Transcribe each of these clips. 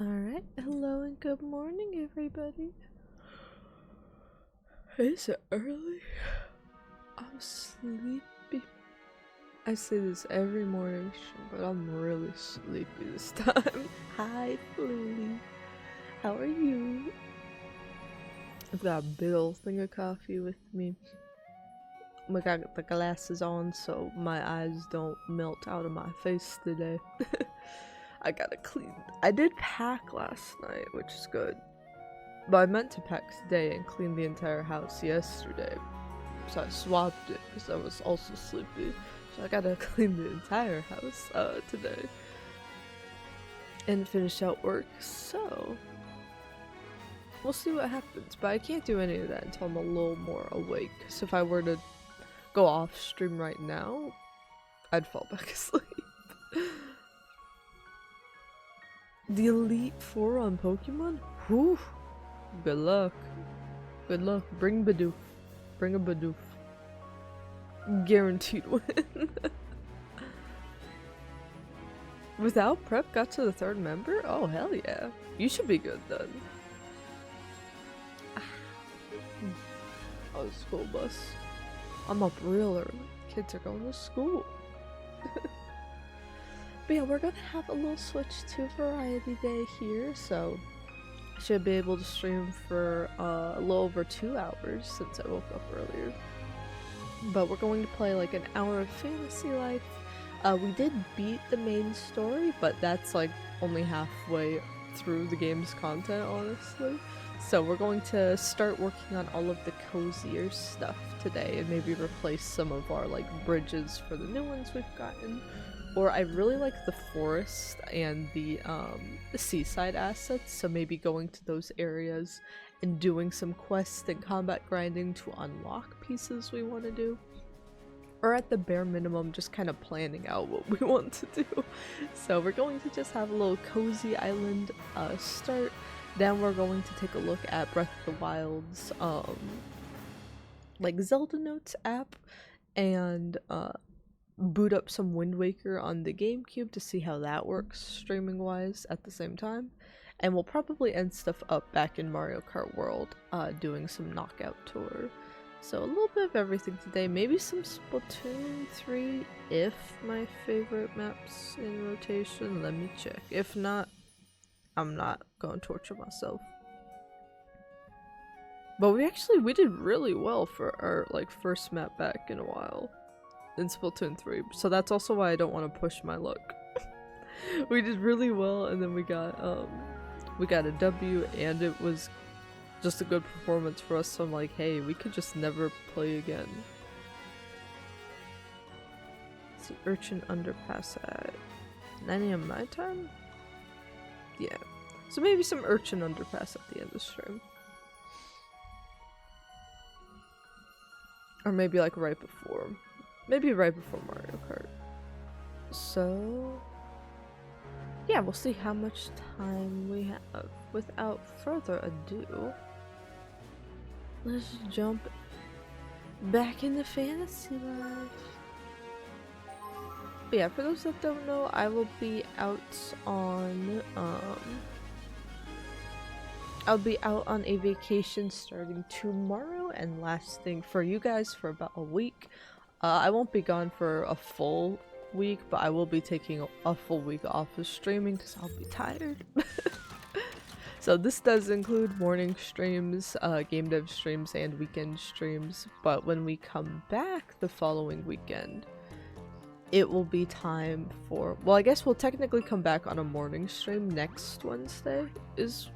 Alright, hello and good morning, everybody. Is it early? I'm sleepy. I say this every morning, but I'm really sleepy this time. Hi, Fluey. How are you? I've got a big old thing of coffee with me. I got the glasses on so my eyes don't melt out of my face today. I gotta clean. I did pack last night, which is good. But I meant to pack today and clean the entire house yesterday. So I swapped it because I was also sleepy. So I gotta clean the entire house today. And finish out work, so we'll see what happens. But I can't do any of that until I'm a little more awake. So if I were to go off stream right now, I'd fall back asleep. The Elite Four on Pokemon? Whew. Good luck. Good luck. Bring Bidoof. Bring a Bidoof. Guaranteed win. Without prep, got to the third member? Oh, hell yeah. You should be good then. Oh, school bus. I'm up real early. Kids are going to school. But yeah, we're gonna have a little switch to Variety Day here, so I should be able to stream for a little over 2 hours since I woke up earlier. But we're going to play like an hour of Fantasy Life. We did beat the main story, but that's like only halfway through the game's content, honestly. So we're going to start working on all of the cozier stuff today and maybe replace some of our like bridges for the new ones we've gotten. Or I really like the forest and the seaside assets, so maybe going to those areas and doing some quests and combat grinding to unlock pieces we want to do. Or at the bare minimum, just kind of planning out what we want to do. So we're going to just have a little cozy island start. Then we're going to take a look at Breath of the Wild's like Zelda Notes app and boot up some Wind Waker on the GameCube to see how that works streaming wise at the same time. And we'll probably end stuff up back in Mario Kart World doing some knockout tour. So a little bit of everything today, maybe some Splatoon 3 if my favorite map's in rotation. Let me check. If not, I'm not going to torture myself. But we did really well for our like first map back in a while in Splatoon 3, so that's also why I don't want to push my luck. We did really well, and then we got a W, and it was just a good performance for us, so I'm like, hey, we could just never play again. It's the Urchin Underpass at 9 AM my time? Yeah. So maybe some Urchin Underpass at the end of the stream. Or maybe like right before. Maybe right before Mario Kart. So yeah, we'll see how much time we have. Without further ado, let's jump back into Fantasy Life. But yeah, for those that don't know, I will be out on a vacation starting tomorrow and lasting for you guys for about a week. I won't be gone for a full week, but I will be taking a full week off of streaming because I'll be tired. So this does include morning streams, game dev streams, and weekend streams, but when we come back the following weekend, it will be time for, well, I guess we'll technically come back on a morning stream next Wednesday is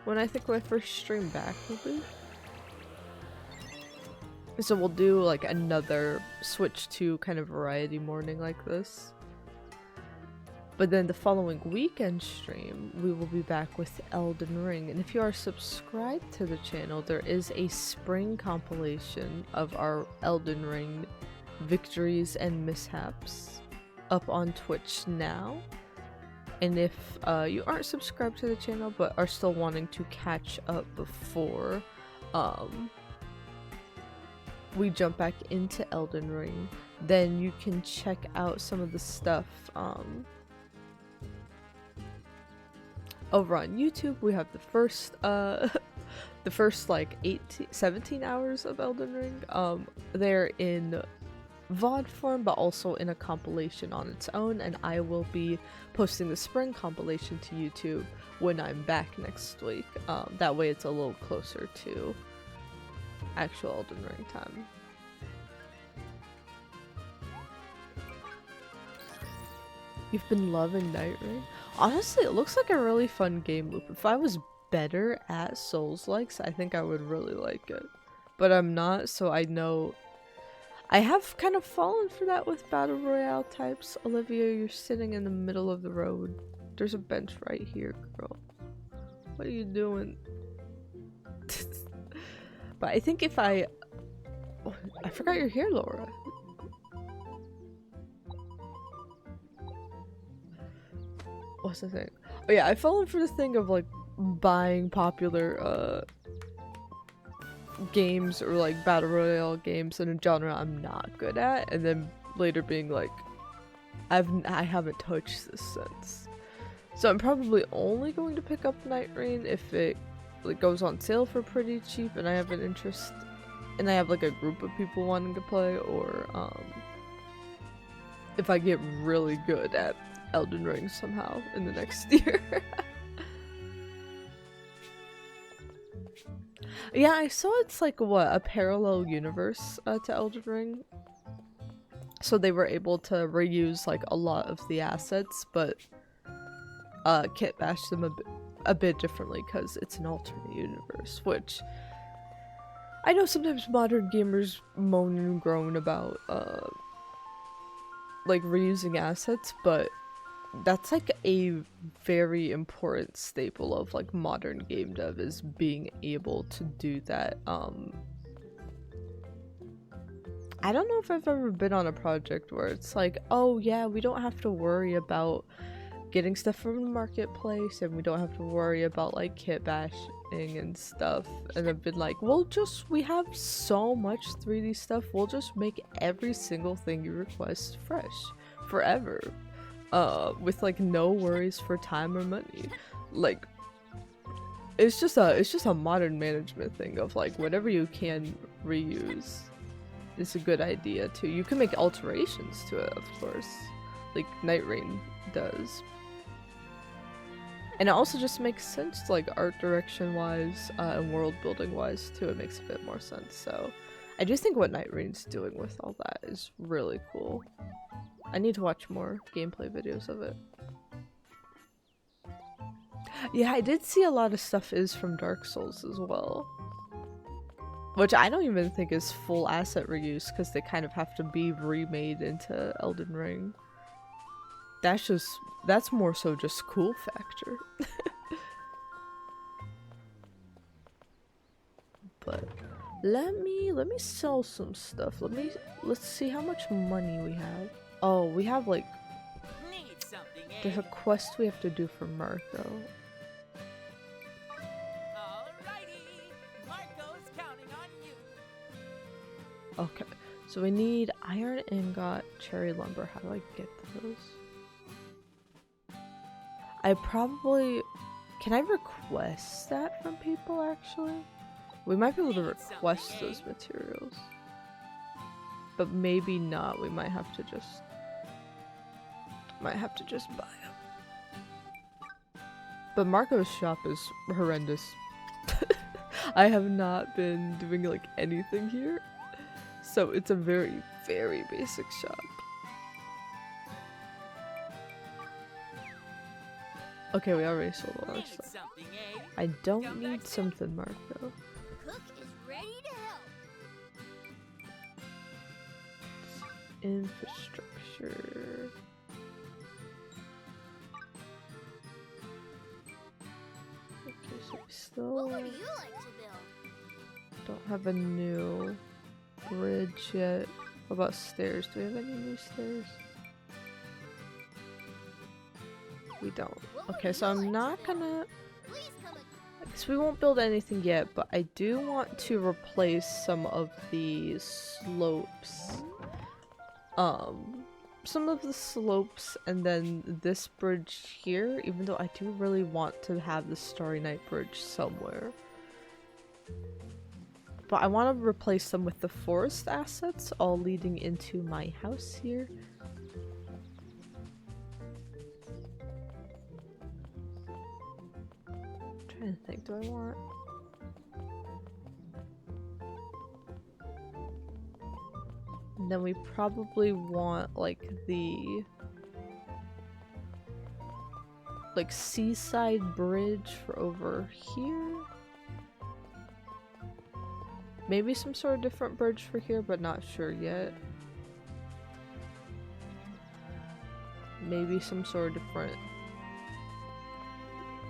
when I think my first stream back will be. So we'll do like another switch to kind of variety morning like this. But then the following weekend stream, we will be back with Elden Ring. And if you are subscribed to the channel, there is a spring compilation of our Elden Ring victories and mishaps up on Twitch now. And if you aren't subscribed to the channel but are still wanting to catch up before we jump back into Elden Ring, then you can check out some of the stuff over on YouTube, we have the first the first like 17 hours of Elden Ring. They're in VOD form, but also in a compilation on its own, and I will be posting the spring compilation to YouTube when I'm back next week. That way it's a little closer to actual Elden Ring time. You've been loving Night Rain? Honestly, it looks like a really fun game loop. If I was better at Souls-likes, I think I would really like it. But I'm not, so I know I have kind of fallen for that with Battle Royale types. Olivia, you're sitting in the middle of the road. There's a bench right here, girl. What are you doing? But I think if I forgot you're here, Laura. What's the thing? Oh yeah, I've fallen for the thing of like buying popular games or like battle royale games in a genre I'm not good at, and then later being like, I haven't touched this since. So I'm probably only going to pick up Night Rain if it like goes on sale for pretty cheap and I have an interest and I have like a group of people wanting to play, or if I get really good at Elden Ring somehow in the next year. Yeah, I saw it's like what, a parallel universe to Elden Ring. So they were able to reuse like a lot of the assets, but kit bash them a bit differently because it's an alternate universe, which I know sometimes modern gamers moan and groan about like reusing assets, but that's like a very important staple of like modern game dev, is being able to do that. I don't know if I've ever been on a project where it's like, oh yeah, we don't have to worry about getting stuff from the marketplace and we don't have to worry about like kit bashing and stuff, and I've been like, we have so much 3D stuff, we'll just make every single thing you request fresh forever. With like no worries for time or money. Like it's just a modern management thing of like whatever you can reuse is a good idea too. You can make alterations to it, of course, like Night Rain does. And it also just makes sense, like art direction wise and world building wise too. It makes a bit more sense. So I do think what Night Rain's doing with all that is really cool. I need to watch more gameplay videos of it. Yeah, I did see a lot of stuff is from Dark Souls as well. Which I don't even think is full asset reuse, because they kind of have to be remade into Elden Ring. That's more so just cool factor. But let me sell some stuff. Let's see how much money we have. Oh, we have like, there's a quest we have to do for Marco. Alrighty, Marco's counting on you. Okay, so we need iron ingot, cherry lumber. How do I get those? Can I request that from people actually? We might be able to request those materials. But maybe not. We might have to just buy them. But Marco's shop is horrendous. I have not been doing like anything here, so it's a very, very basic shop. Okay, we already sold all our stuff. I don't need something, Marco. Cook is ready to help. Infrastructure. Okay, so we still What would you like to build? don't have a new bridge yet. What about stairs? Do we have any new stairs? We don't. Okay, so I'm not gonna... I guess we won't build anything yet, but I do want to replace some of the slopes some of the slopes and then this bridge here, even though I do really want to have the Starry Night Bridge somewhere. But I want to replace them with the forest assets, all leading into my house here. I'm trying to think, do I want... And then we probably want like the seaside bridge for over here. Maybe some sort of different bridge for here, but not sure yet. Maybe some sort of different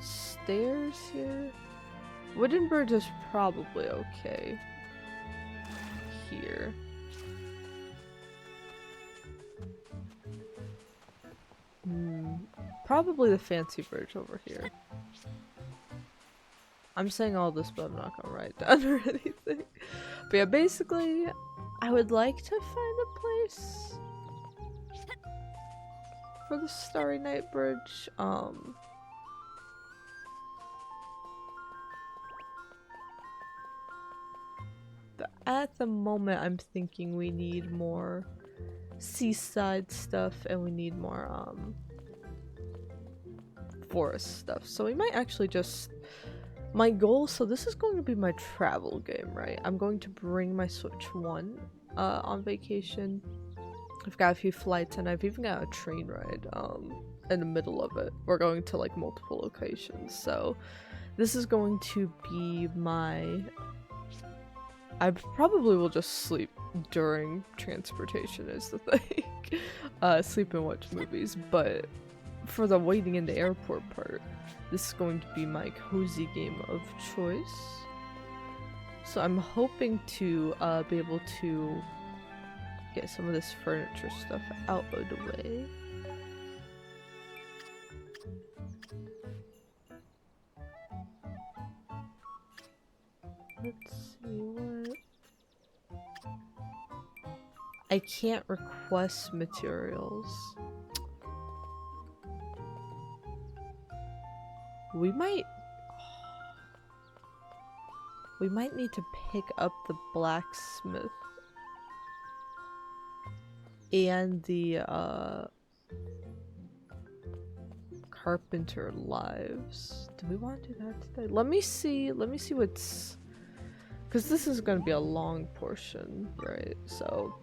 stairs here. Wooden bridge is probably okay here. Probably the fancy bridge over here. I'm saying all this, but I'm not gonna write down or anything. But yeah, basically, I would like to find a place for the Starry Night Bridge. But at the moment, I'm thinking we need more seaside stuff and we need more forest stuff. So we might actually just... My goal, so this is going to be my travel game, right? I'm going to bring my Switch 1 on vacation. I've got a few flights and I've even got a train ride in the middle of it. We're going to like multiple locations. So this is going to be my... I probably will just sleep during transportation is the thing. Sleep and watch movies, but for the waiting in the airport part, this is going to be my cozy game of choice. So I'm hoping to be able to get some of this furniture stuff out of the way. Let's see what... I can't request materials. We might need to pick up the blacksmith and the carpenter lives. Do we want to do that today? Let me see what's, because this is going to be a long portion, right? So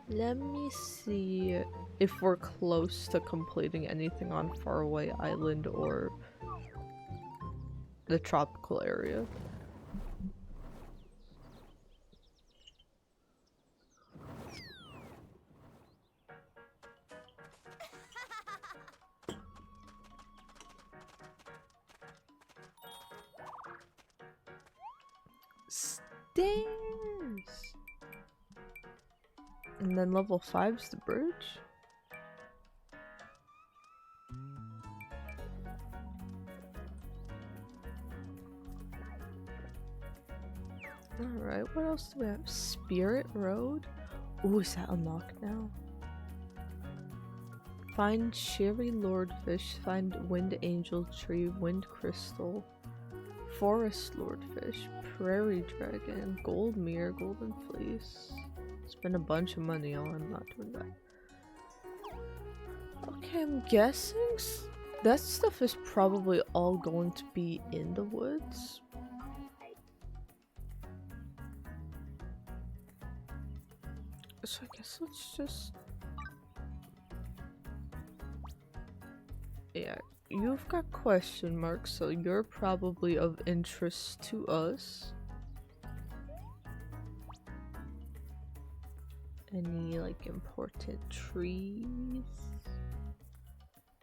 let me see if we're close to completing anything on Faraway Island or the tropical area. Stairs! And then level 5's the bridge? Alright, what else do we have? Spirit Road? Ooh, is that unlocked now? Find Cherry Lordfish, find Wind Angel Tree, Wind Crystal, Forest Lordfish, Prairie Dragon, Gold Mirror, Golden Fleece. Spend a bunch of money on, I'm not doing that. Okay, I'm guessing that stuff is probably all going to be in the woods. So I guess let's just... Yeah, you've got question marks, so you're probably of interest to us. Any, like, important trees?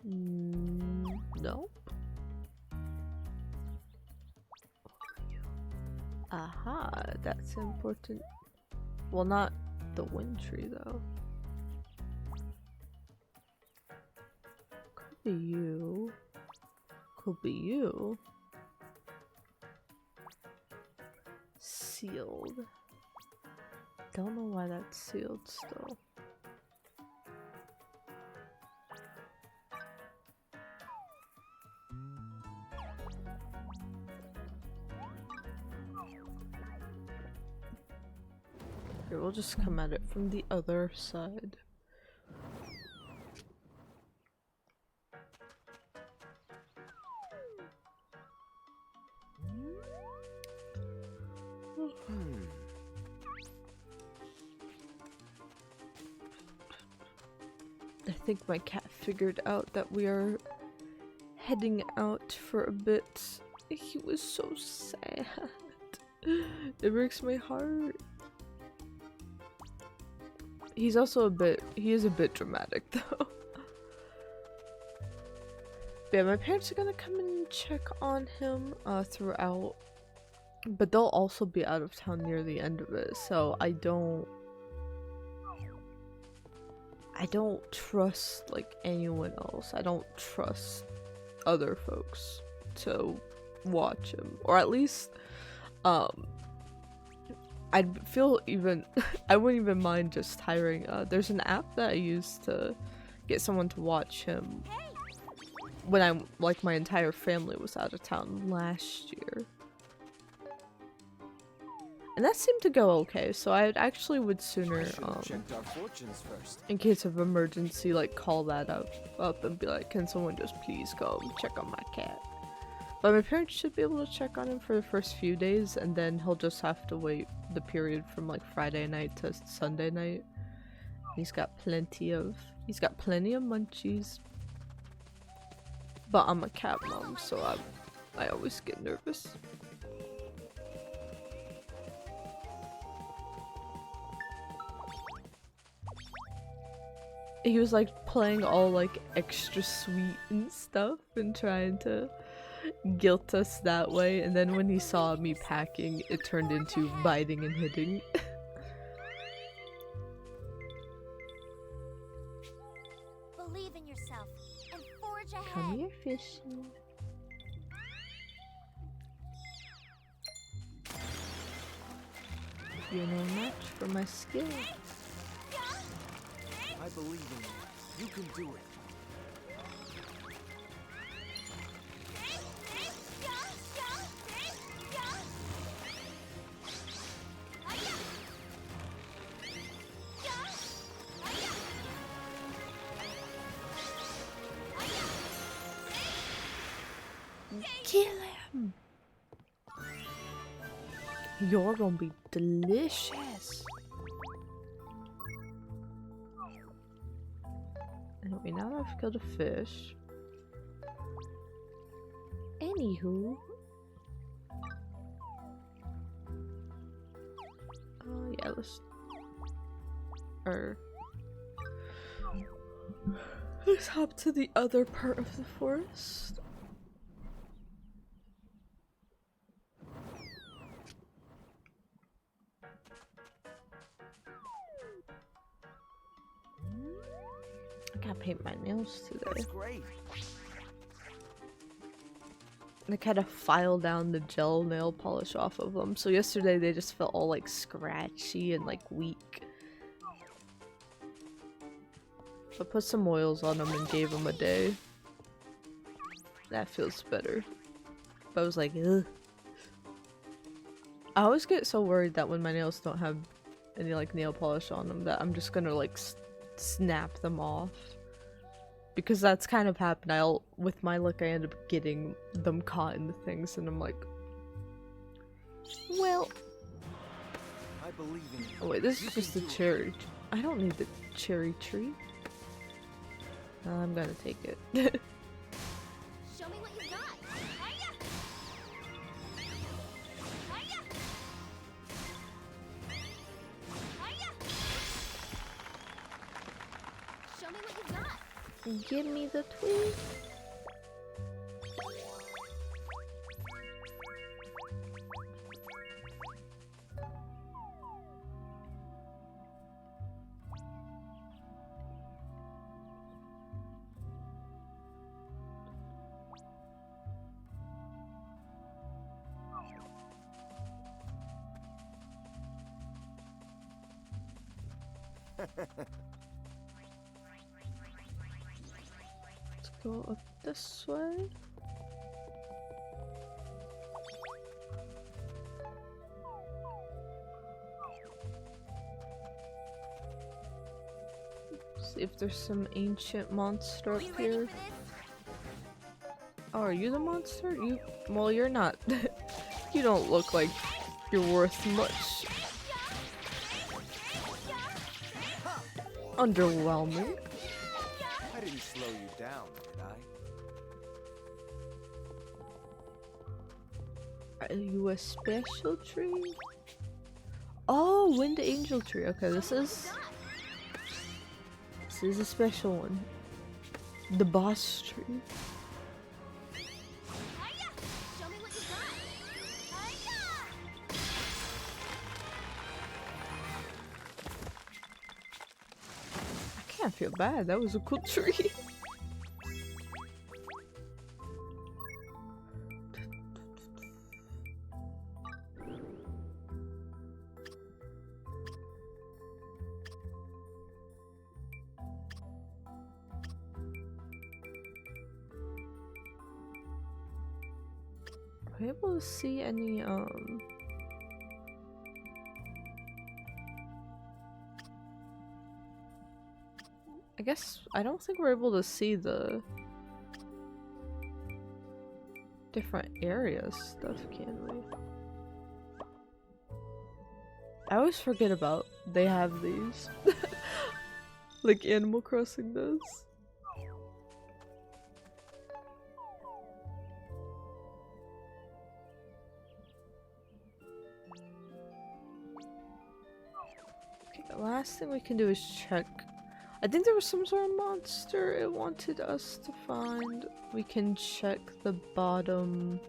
No? Aha, that's important. Well, not the wind tree, though. Could be you. Could be you. Sealed. Don't know why that's sealed still. Here, we'll just come at it from the other side. I think my cat figured out that we are heading out for a bit. He was so sad. It breaks my heart. He is a bit dramatic though. But yeah, my parents are gonna come and check on him throughout. But they'll also be out of town near the end of it, so I don't trust like anyone else. I don't trust other folks to watch him, or at least I'd feel even I wouldn't even mind just hiring there's an app that I used to get someone to watch him when my entire family was out of town last year. And that seemed to go okay, so I actually would sooner, in case of emergency, like call that up and be like, can someone just please come check on my cat? But my parents should be able to check on him for the first few days, and then he'll just have to wait the period from like Friday night to Sunday night. He's got plenty of munchies. But I'm a cat mom, so I always get nervous. He was like playing all like extra sweet and stuff and trying to guilt us that way, and then when he saw me packing, it turned into biting and hitting. Believe in yourself and forge ahead. Come here, fishy. You're no match for my skills. I believe in you. You can do it. Kill him! You're gonna be delicious. Anyway, now that I've killed a fish. Anywho. Yeah, let's hop to the other part of the forest. I gotta paint my nails today. That's great. I kind of file down the gel nail polish off of them. So yesterday they just felt all like scratchy and like weak. I put some oils on them and gave them a day. That feels better. But I was like, ugh. I always get so worried that when my nails don't have any like nail polish on them that I'm just gonna like snap them off. Because that's kind of happened. With my luck, I end up getting them caught in the things, and I'm like, well. I believe in you. Oh wait, this is just a cherry. I don't need the cherry tree. I'm gonna take it. Show me what you got. Hiya! Hiya! Hiya! Show me what you got. Give me the twig. Let's go up this way. See if there's some ancient monster Are up you ready here. for this? Oh, are you the monster? Well, you're not. You don't look like you're worth much. Underwhelming. I didn't slow you down, did I? Are you a special tree? Oh, wind angel tree. Okay, this is a special one. The boss tree. Show me what you got. I can't feel bad. That was a cool tree. Are we able to see any I guess I don't think we're able to see the different areas stuff, can we? I always forget about they have these. Like Animal Crossing does. Okay, the last thing we can do is check. I think there was some sort of monster it wanted us to find. We can check the bottom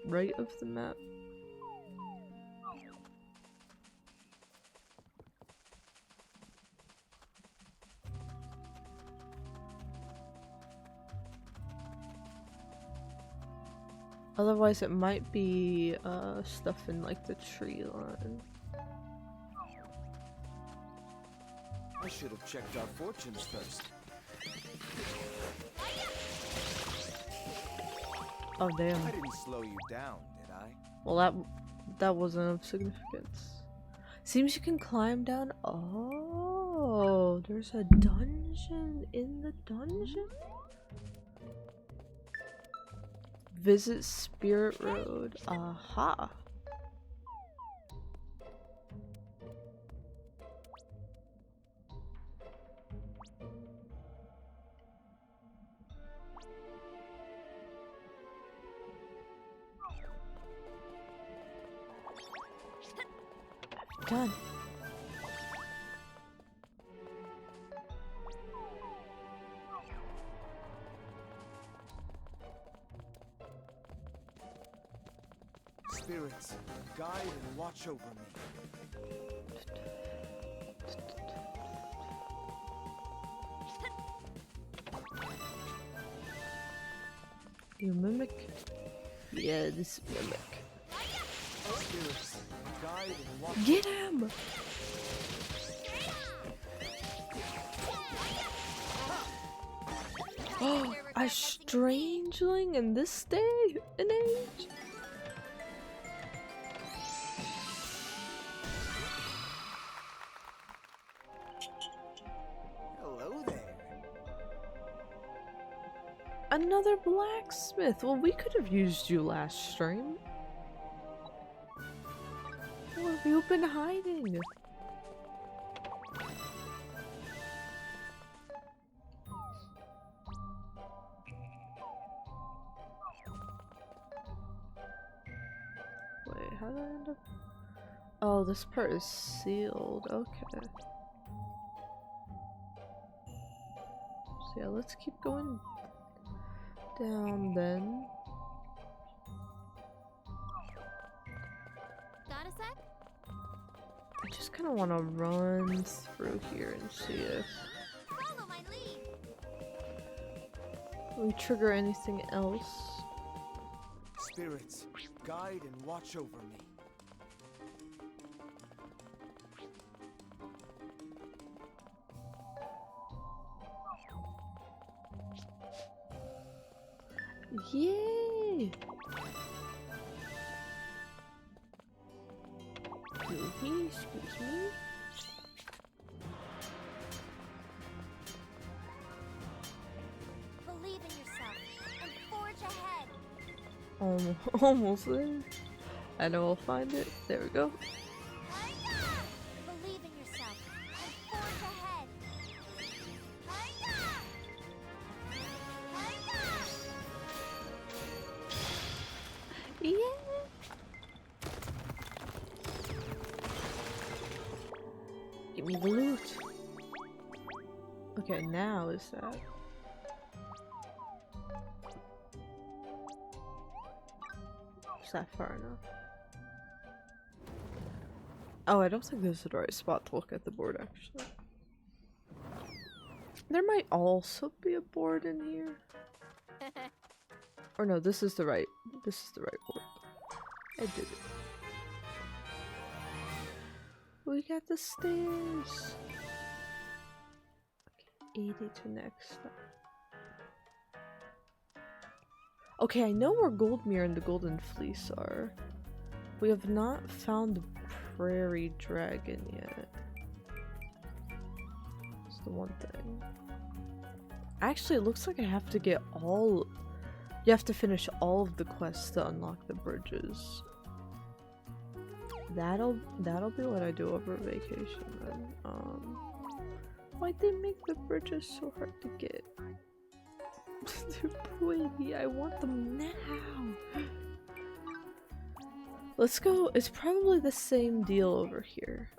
right of the map. Otherwise it might be stuff in like the tree line. I should have checked our fortunes first. Oh damn. I didn't slow you down, did I? Well, that wasn't of significance. Seems you can climb down. Oh, there's a dungeon in the dungeon? Visit Spirit Road. Aha. Done. Spirits, guide and watch over me. You mimic? Yeah, this mimic. Spirits, guide and watch. Get him! Oh, a strangeling in this day and age? Hello there. Another blacksmith. Well, we could have used you last stream. Where have you been hiding? Wait, how did I end up? Oh, this part is sealed. Okay. So yeah, let's keep going down then. Got a sec? I just kind of want to run through here and see if Follow my lead. we trigger anything else. Spirits, guide and watch over me. Yay! Excuse me, excuse me. Almost there. I know I'll find it. There we go. Believe in yourself and forge ahead. Yeah. Give me the loot. Okay, now is that? Is that far enough? Oh, I don't think this is the right spot to look at the board, actually. There might also be a board in here. Or no, this is the right board. I did it. We got the stairs. Okay, 80 to next stop. Okay, I know where Goldmere and the Golden Fleece are. We have not found the Prairie Dragon yet. That's the one thing. Actually, it looks like I have to get all... You have to finish all of the quests to unlock the bridges. That'll be what I do over vacation then. Why'd they make the bridges so hard to get? They're pretty. I want them now. Let's go. It's probably the same deal over here.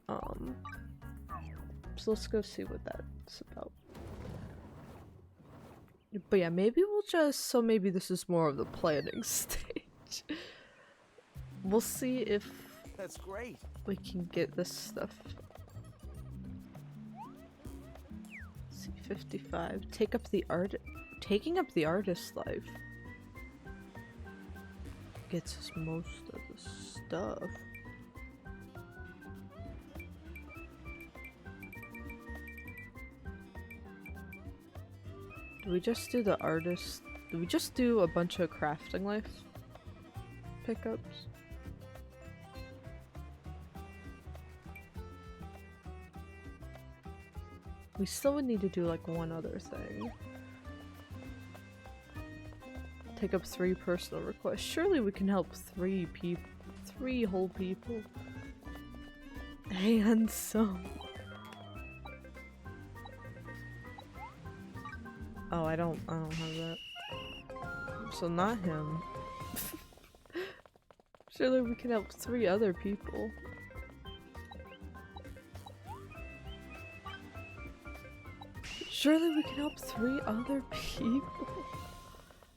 So let's go see what that's about. But yeah, maybe we'll just, so maybe this is more of the planning stage. We'll see if That's great. we can get this stuff. Let's see, 55. Taking up the artist life gets us most of the stuff. Do we just do the artist? Do we just do a bunch of crafting life pickups? We still would need to do like one other thing. Take up 3 personal requests. Surely we can help 3 people. 3 whole people. Handsome. Oh, I don't have that. So not him. Surely we can help 3 other people. Surely we can help 3 other people.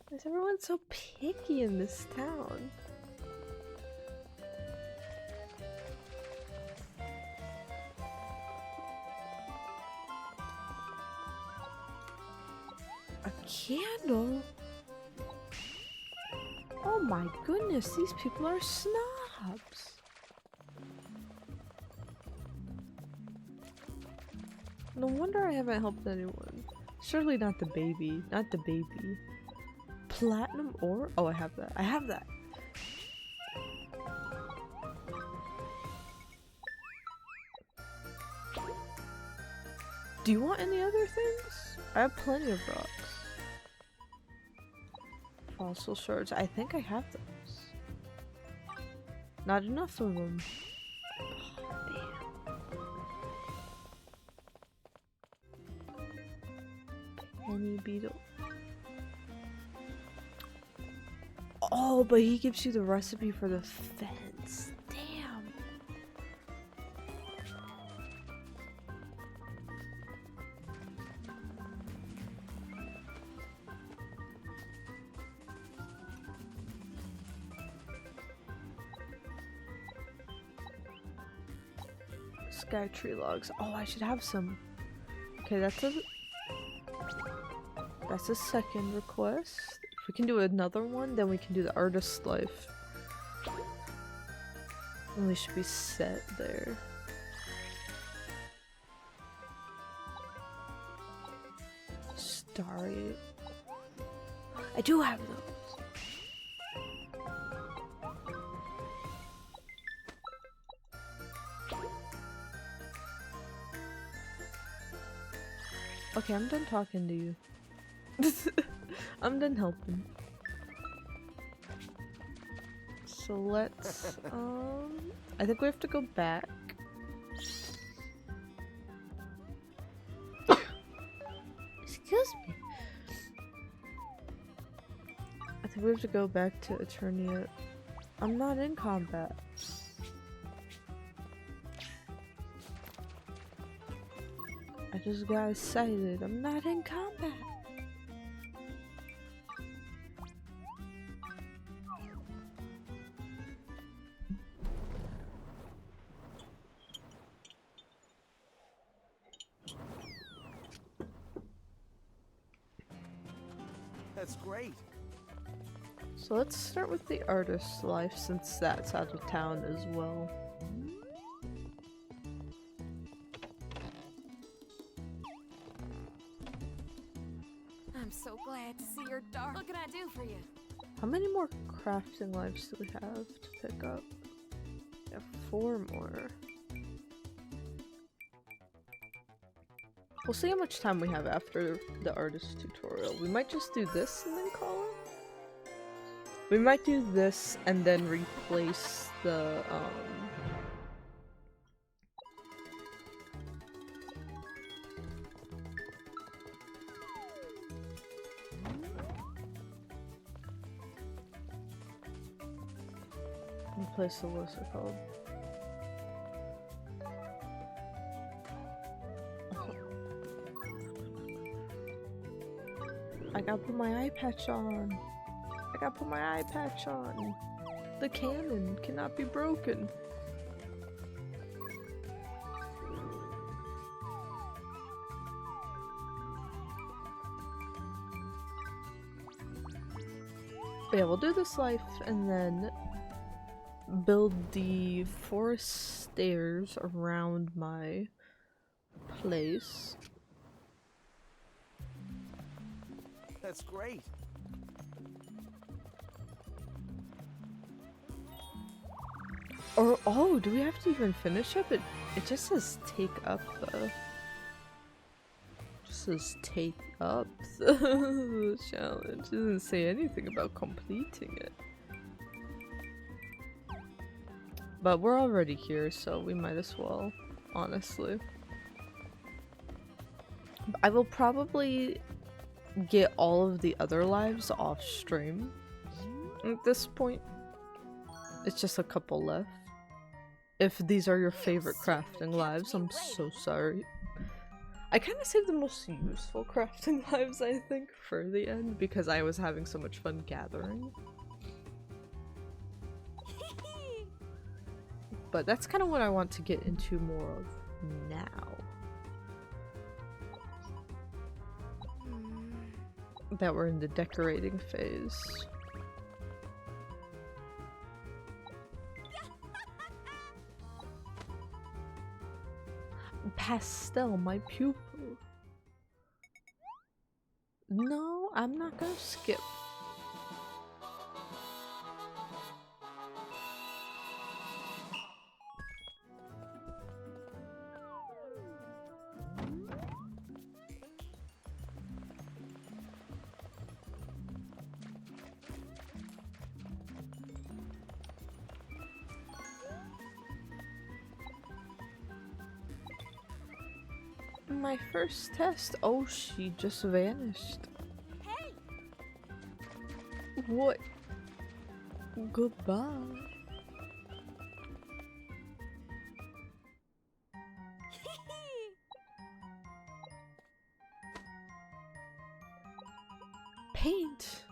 Why is everyone so picky in this town? A candle? Oh my goodness, these people are snobs. No wonder I haven't helped anyone. Surely not the baby. Not the baby. Platinum ore? Oh, I have that. I have that. Do you want any other things? I have plenty of rocks. Fossil shards. I think I have those. Not enough of them. Penny beetle. Oh, but he gives you the recipe for the fence. Damn. Sky tree logs. Oh, I should have some. Okay, that's a second request. If we can do another one, then we can do the artist's life. And we should be set there. Starry. I do have those. Okay, I'm done talking to you. I'm done helping. So let's, I think we have to go back. Excuse me. I think we have to go back to Eternia. I'm not in combat. I just got excited. I'm not in combat. That's great. So let's start with the artist's life since that's out of town as well. I'm so glad to see your dark. What can I do for you? How many more crafting lives do we have to pick up? We have 4 more. We'll see how much time we have after the artist tutorial. We might just do this and then call it. We might do this and then replace the, replace the, what's it called? I gotta put my eye patch on. I gotta put my eye patch on. The cannon cannot be broken. But yeah, we'll do this life and then build the forest stairs around my place. That's great. Or, oh, do we have to even finish up? It just says take up the... Just says take up the challenge. It doesn't say anything about completing it. But we're already here, so we might as well, honestly. I will probably get all of the other lives off stream at this point. It's just a couple left. If these are your favorite crafting lives, I'm so sorry. I kind of saved the most useful crafting lives, I think, for the end because I was having so much fun gathering. But that's kind of what I want to get into more of now. That we're in the decorating phase. Pastel, my pupil. No, I'm not gonna skip. My first test. Oh, she just vanished. Hey! What? Goodbye. Paint.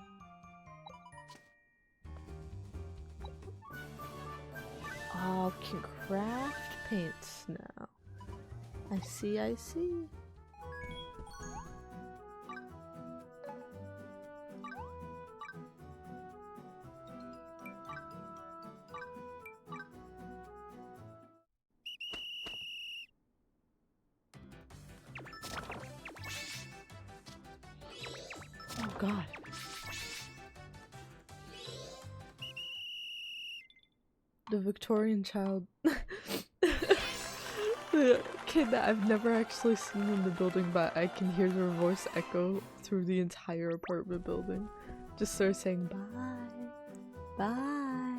Oh, can craft paints now. I see, I see. Oh god. The Victorian child. The kid that I've never actually seen in the building, but I can hear their voice echo through the entire apartment building. Just starts saying bye, bye,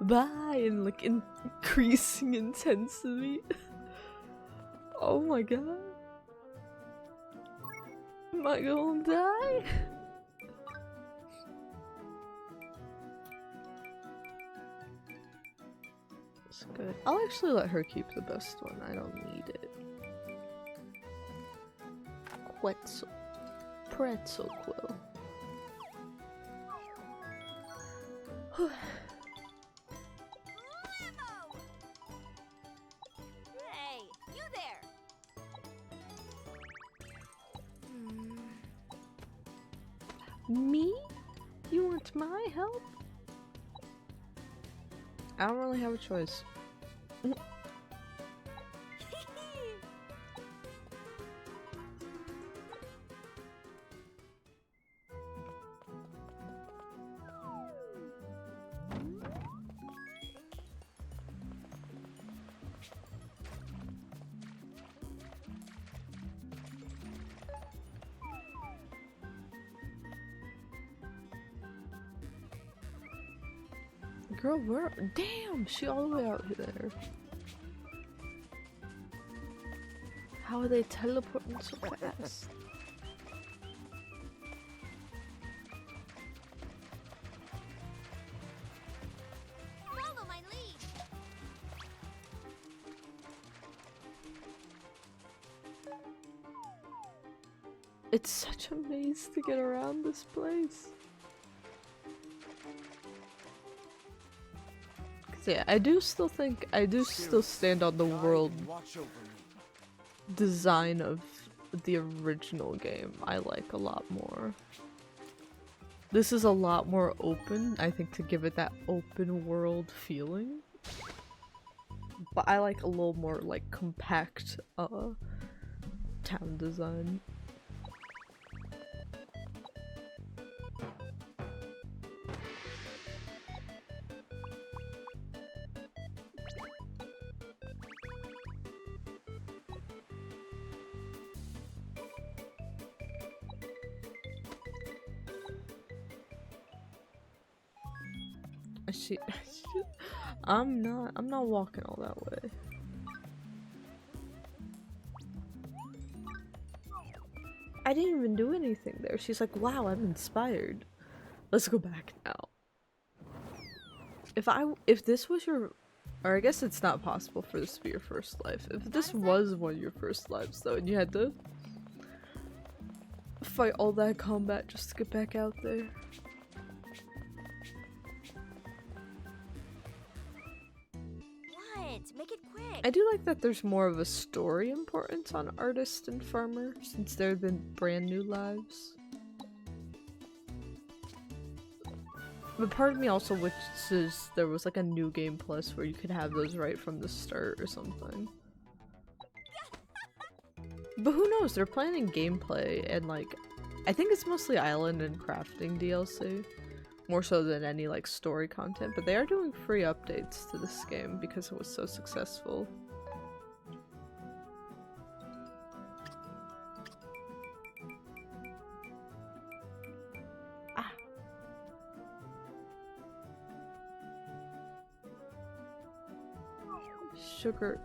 Bye, and like increasing intensity. Oh my god. Am I gonna die? It's good. I'll actually let her keep the best one. I don't need it. Quetzal. Pretzel quill. Hey, you there! Me? You want my help? I don't really have a choice. Girl, where? Damn, she all the way out there. How are they teleporting so fast? Follow my lead! It's such a maze to get around this place. Yeah, I do still stand on the world Watch over me. design of the original game. I like a lot more. This is a lot more open, I think, to give it that open world feeling. But I like a little more like compact town design. I'm not walking all that way. I didn't even do anything there. She's like, wow, I'm inspired. Let's go back now. If this was your, or I guess it's not possible for this to be your first life. If this was one of your first lives though, and you had to fight all that combat just to get back out there. Make it quick! I do like that there's more of a story importance on Artist and Farmer, since they're the brand new lives. But part of me also wishes there was like a new game plus where you could have those right from the start or something. But who knows, they're planning gameplay and like, I think it's mostly island and crafting DLC. More so than any like story content, but they are doing free updates to this game because it was so successful. Ah. Sugar.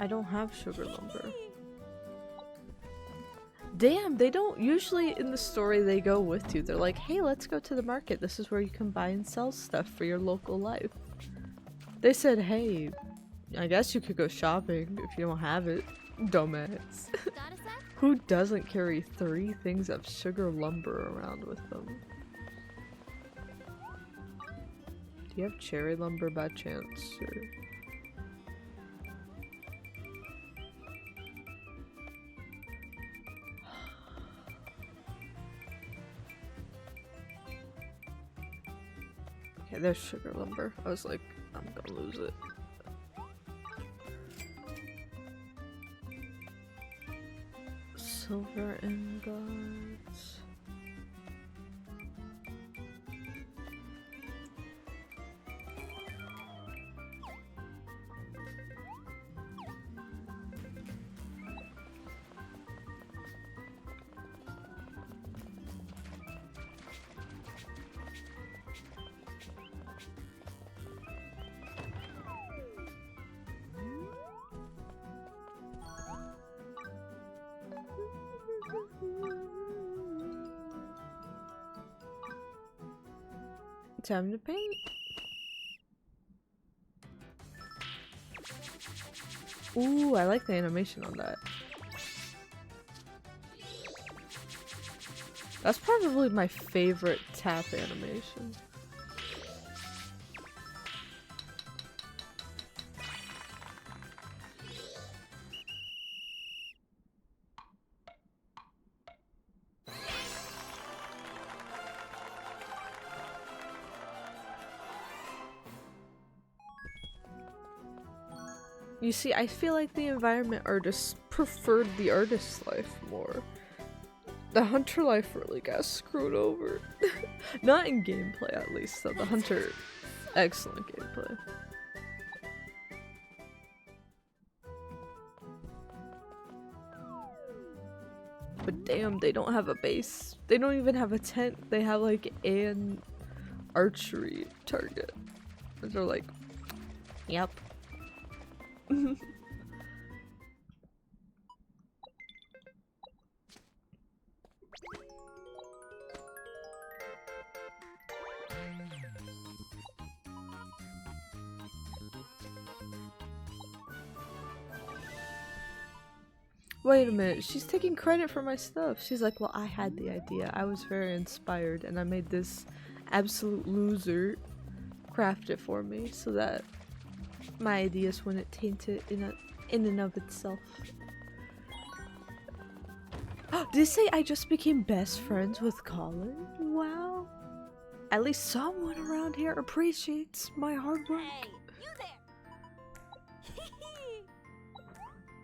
I don't have sugar lumber. Damn, they don't usually in the story they go with you. They're like, hey, let's go to the market. This is where you can buy and sell stuff for your local life. They said, hey, I guess you could go shopping if you don't have it. Dumbass. Who doesn't carry 3 things of sugar lumber around with them? Do you have cherry lumber by chance? Or... Okay, there's sugar lumber. I was like, I'm gonna lose it. Silver ingots. Time to paint. Ooh, I like the animation on that. That's probably my favorite tap animation. You see, I feel like the environment artists preferred the artist's life more. The hunter life really got screwed over. Not in gameplay, at least, though. The hunter, excellent gameplay. But damn, they don't have a base. They don't even have a tent. They have like an archery target. And they're like, yep. Wait a minute, she's taking credit for my stuff. She's like, well, I had the idea. I was very inspired and I made this absolute loser craft it for me so that my ideas wouldn't taint it in and of itself. Did it say I just became best friends with Colin? Wow. At least someone around here appreciates my hard work. Hey, you there.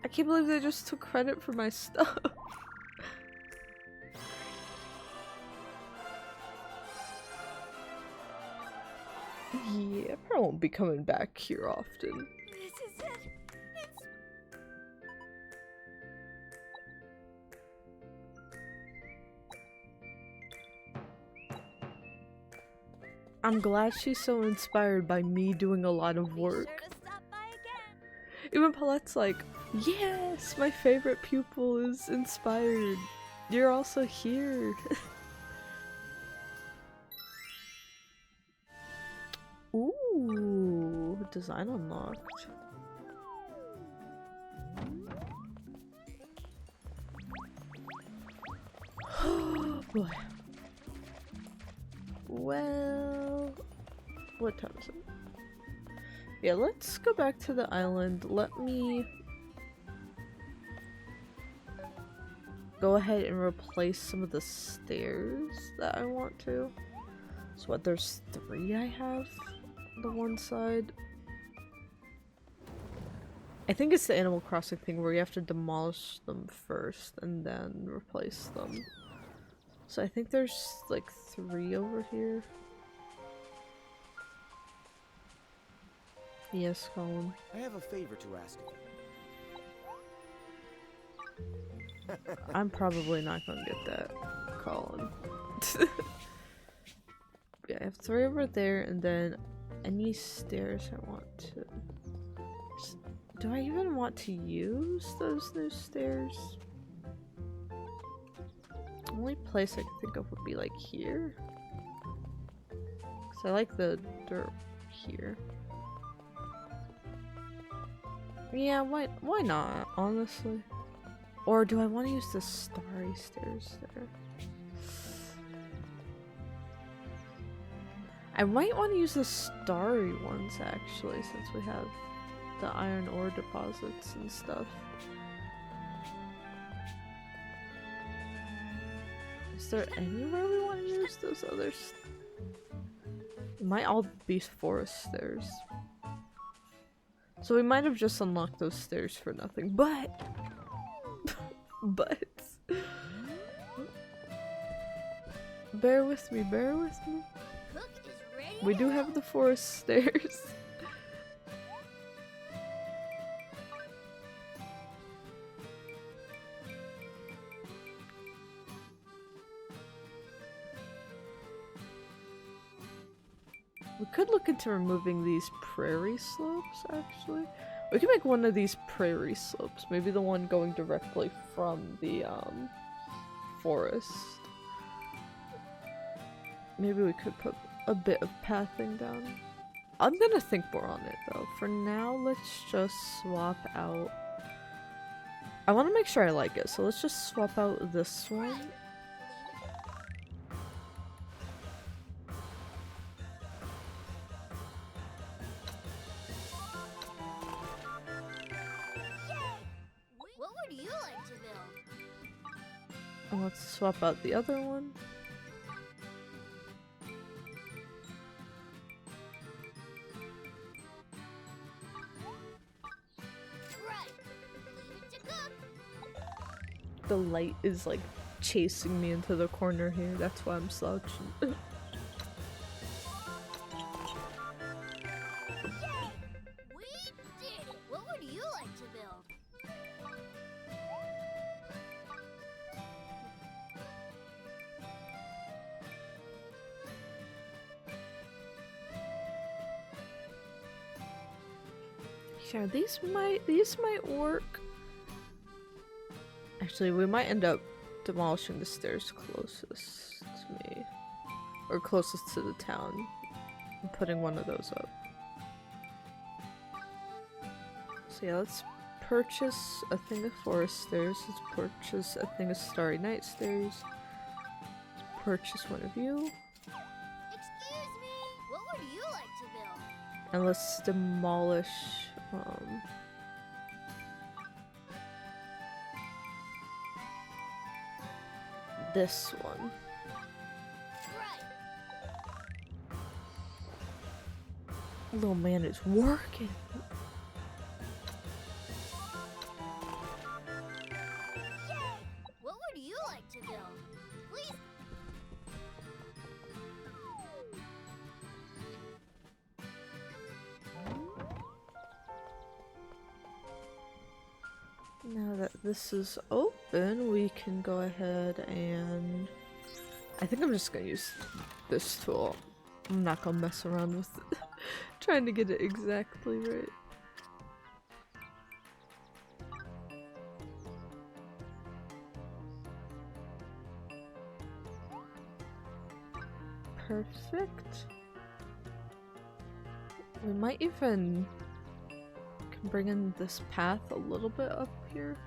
I can't believe they just took credit for my stuff. Yeah, I probably won't be coming back here often. This is it. It's I'm glad she's so inspired by me doing a lot of be work. sure to stop by again. Even Paulette's like, yes, my favorite pupil is inspired. You're also here. Ooh, design unlocked. Oh boy. Well, what time is it? Yeah, let's go back to the island. Let me go ahead and replace some of the stairs that I want to. So what, there's 3 I have on the one side. I think it's the Animal Crossing thing where you have to demolish them first and then replace them. So I think there's like 3 over here. Yes, Colin. I have a favor to ask of you. I'm probably not gonna get that, Colin. Yeah, I have 3 over there, and then any stairs I want to... Do I even want to use those new stairs? The only place I can think of would be like here. Cause I like the dirt here. Yeah, why not, honestly? Or do I want to use the starry stairs there? I might want to use the starry ones actually, since we have the iron ore deposits and stuff. Is there anywhere we want to use those others? It might all be forest stairs. So we might have just unlocked those stairs for nothing, but... but... Bear with me, bear with me. Cook is ready. We do have the forest stairs. We could look into removing these prairie slopes, actually. We could make one of these prairie slopes. Maybe the one going directly from the, forest. Maybe we could put a bit of pathing down. I'm gonna think more on it though. For now, let's just swap out. I want to make sure I like it, so let's just swap out this one. What would you like to build? And let's swap out the other one. The light is like chasing me into the corner here, that's why I'm slouching. We did it! What would you like to build? Yeah, these might work. Actually, we might end up demolishing the stairs closest to me. Or closest to the town. And putting one of those up. So yeah, let's purchase a thing of forest stairs. Let's purchase a thing of starry night stairs. Let's purchase one of you. Excuse me! What would you like to build? And let's demolish this one. Little man is working. What would you like to build? Please. Now that this is open, we can go ahead and... I think I'm just gonna use this tool. I'm not gonna mess around with it. Trying to get it exactly right. Perfect. We might even can bring in this path a little bit up here.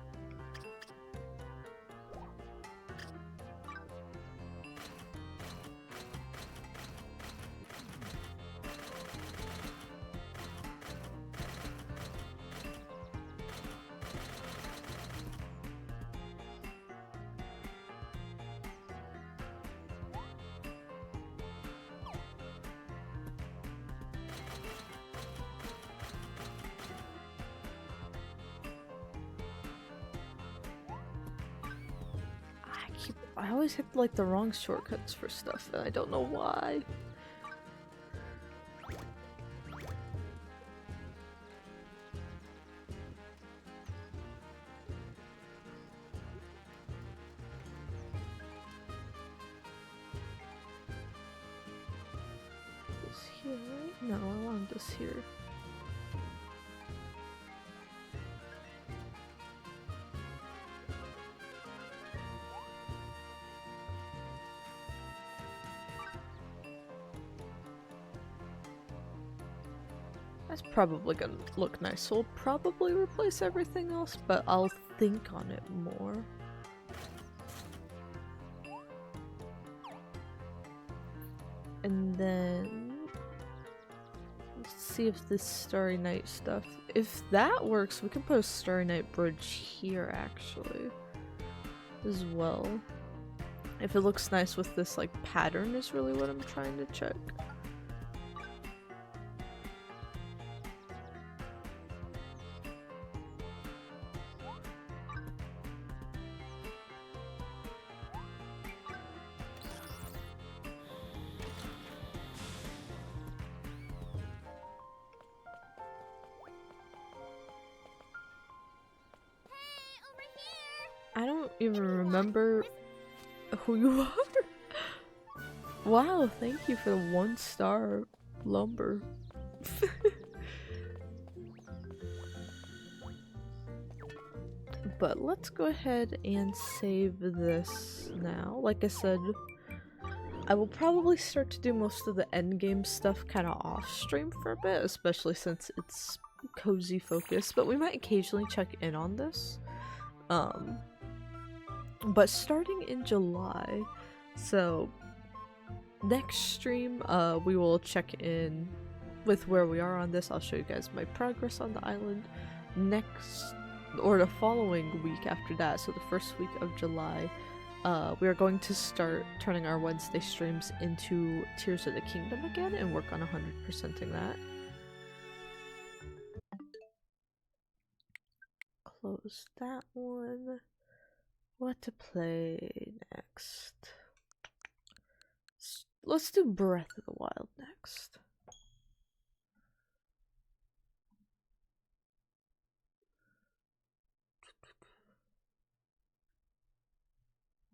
I always hit like the wrong shortcuts for stuff and I don't know why. This here? No, I want this here. That's probably gonna look nice, so we'll probably replace everything else, but I'll think on it more. And then... let's see if this Starry Night stuff... if that works, we can put a Starry Night bridge here, actually. As well. If it looks nice with this, like, pattern is really what I'm trying to check. I don't even remember who you are. Wow, thank you for the 1-star lumber. But let's go ahead and save this now. Like I said, I will probably start to do most of the endgame stuff kind of off stream for a bit, especially since it's cozy focus, but we might occasionally check in on this. But starting in July, so next stream, we will check in with where we are on this. I'll show you guys my progress on the island. Next, or the following week after that, so the first week of July, we are going to start turning our Wednesday streams into Tears of the Kingdom again and work on 100%ing that. Close that one. What to play next? Let's do Breath of the Wild next.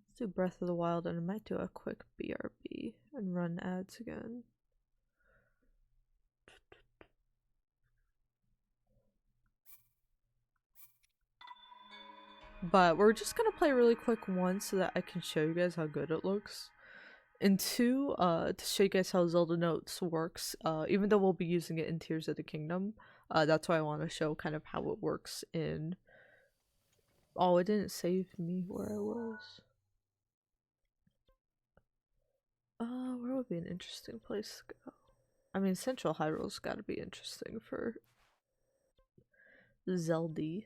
Let's do Breath of the Wild, and I might do a quick BRB and run ads again. But we're just gonna play really quick, one, so that I can show you guys how good it looks, and two, to show you guys how Zelda Notes works. Even though we'll be using it in Tears of the Kingdom, that's why I want to show kind of how it works in... Oh, it didn't save me where I was. Where would be an interesting place to go? I mean, Central Hyrule's gotta be interesting for Zelda.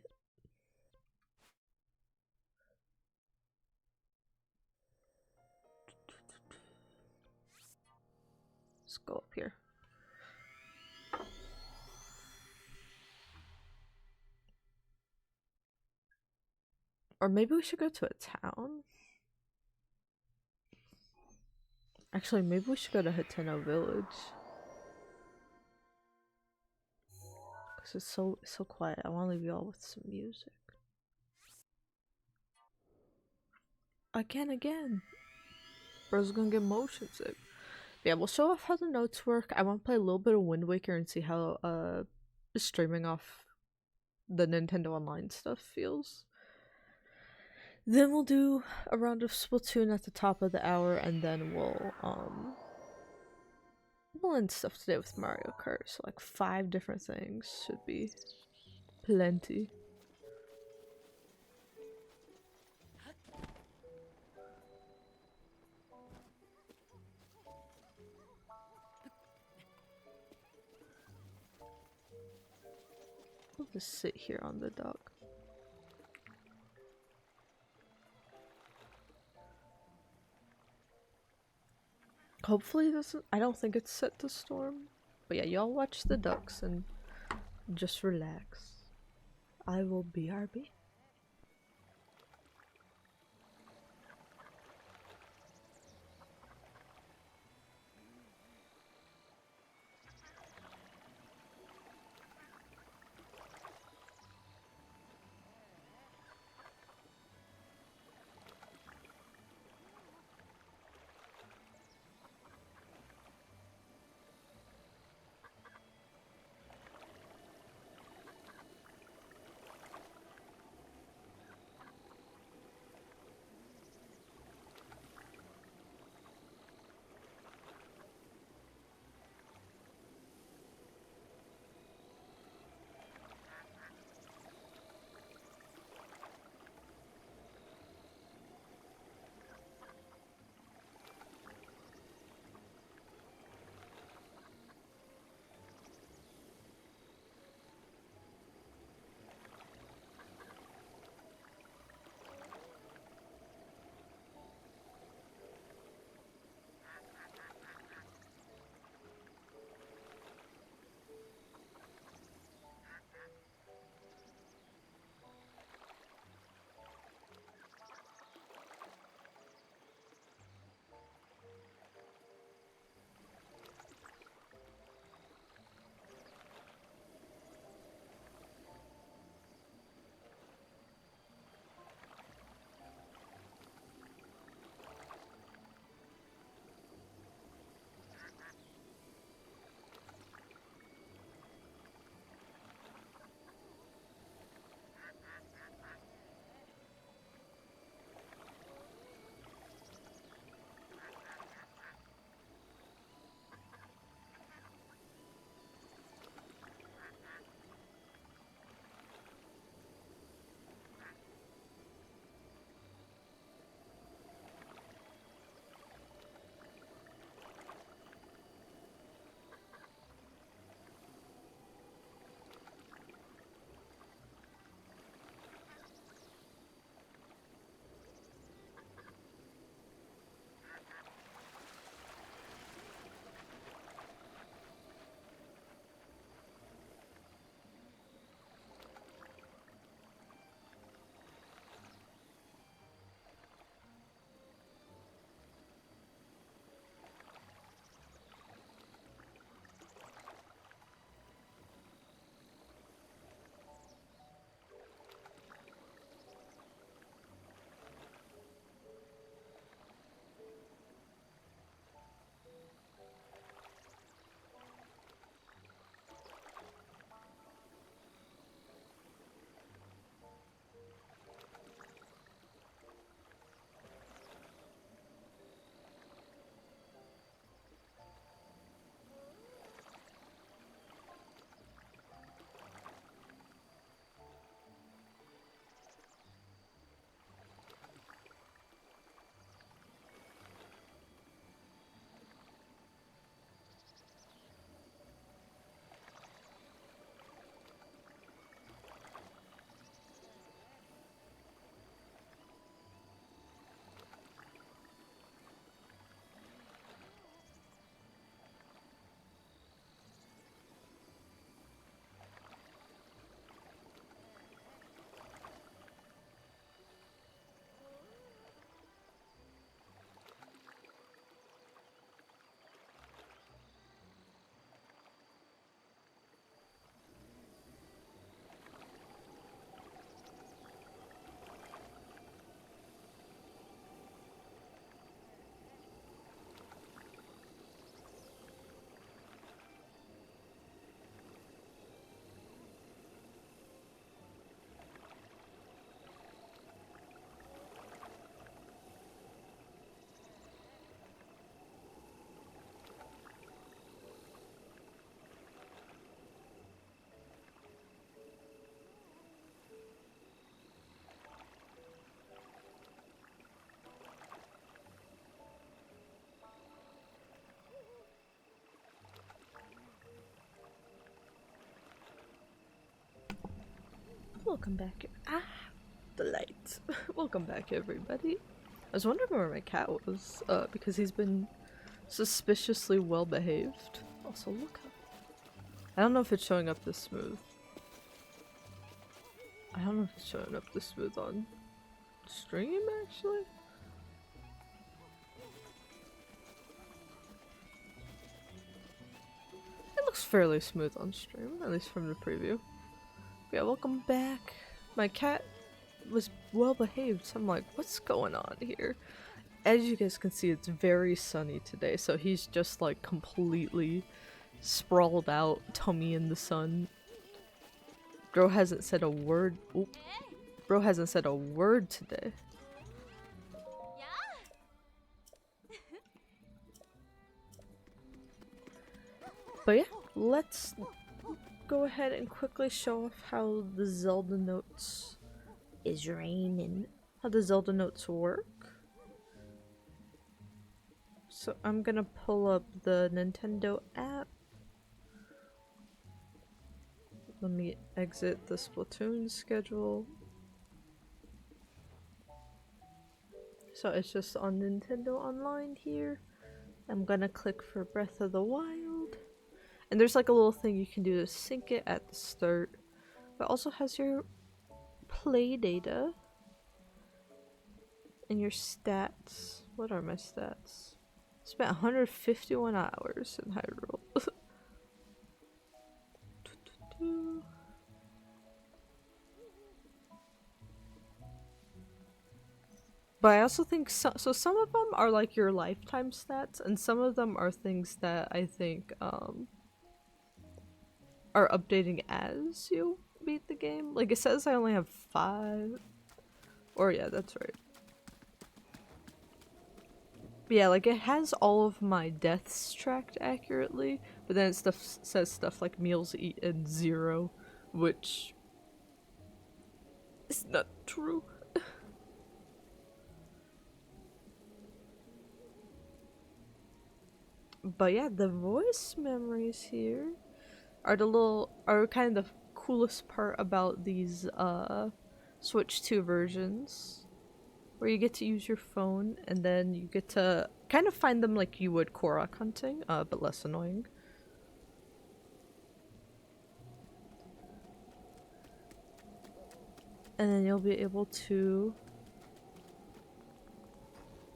Let's go up here. Or maybe we should go to a town? Actually, maybe we should go to Hateno Village. Because it's so quiet. I want to leave you all with some music. Again. Bro's gonna get motion sick. Yeah, we'll show off how the notes work. I want to play a little bit of Wind Waker and see how streaming off the Nintendo Online stuff feels. Then we'll do a round of Splatoon at the top of the hour, and then we'll end stuff today with Mario Kart. So like 5 different things should be plenty. We'll just sit here on the dock. Hopefully it doesn't. I don't think it's set to storm. But yeah, y'all watch the ducks and just relax. I will BRB. Welcome back. Ah, the light. Welcome back, everybody. I was wondering where my cat was, because he's been suspiciously well behaved. Also, look up. I don't know if it's showing up this smooth. I don't know if it's showing up this smooth on stream, actually. It looks fairly smooth on stream, at least from the preview. Yeah, welcome back. My cat was well behaved, so I'm like, what's going on here? As you guys can see, it's very sunny today, so he's just like completely sprawled out, tummy in the sun. Bro hasn't said a word. Oop. Bro hasn't said a word today. But yeah, let's go ahead and quickly show off how the Zelda notes is raining. How the Zelda notes work. So I'm gonna pull up the Nintendo app. Let me exit the Splatoon schedule. So it's just on Nintendo Online here. I'm gonna click for Breath of the Wild. And there's like a little thing you can do to sync it at the start. But it also has your play data. And your stats. What are my stats? Spent 151 hours in Hyrule. But I also think so some of them are like your lifetime stats, and some of them are things that I think are updating as you beat the game. Like it says I only have 5. Or yeah, that's right. But yeah, like it has all of my deaths tracked accurately, but then it says stuff like meals eaten 0, which is not true. But yeah, the voice memories here are kind of the coolest part about these Switch 2 versions, where you get to use your phone and then you get to kind of find them like you would Korok hunting, but less annoying. And then you'll be able to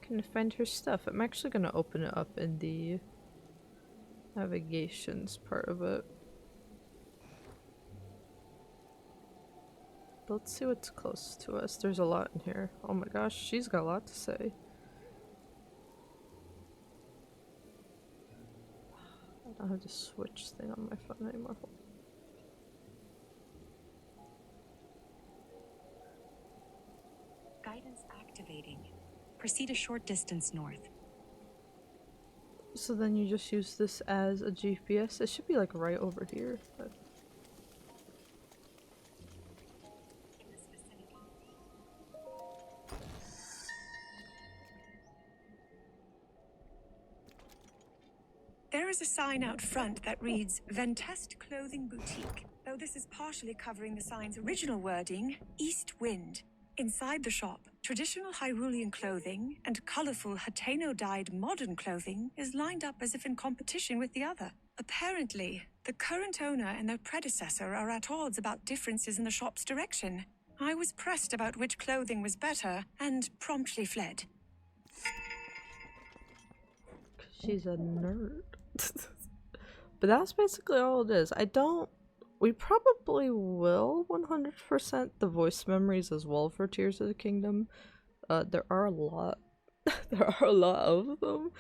kind of find her stuff. I'm actually gonna open it up in the navigations part of it. Let's see what's close to us. There's a lot in here. Oh my gosh, she's got a lot to say. I don't have the Switch thing on my phone anymore. Guidance activating. Proceed a short distance north. So then you just use this as a GPS. It should be like right over here. But... There is a sign out front that reads Ventest Clothing Boutique, though this is partially covering the sign's original wording, East Wind. Inside the shop, traditional Hyrulean clothing and colorful Hateno-dyed modern clothing is lined up as if in competition with the other. Apparently, the current owner and their predecessor are at odds about differences in the shop's direction. I was pressed about which clothing was better and promptly fled. She's a nerd. But that's basically all it is. We probably will 100% the voice memories as well for Tears of the Kingdom. There are a lot. There are a lot of them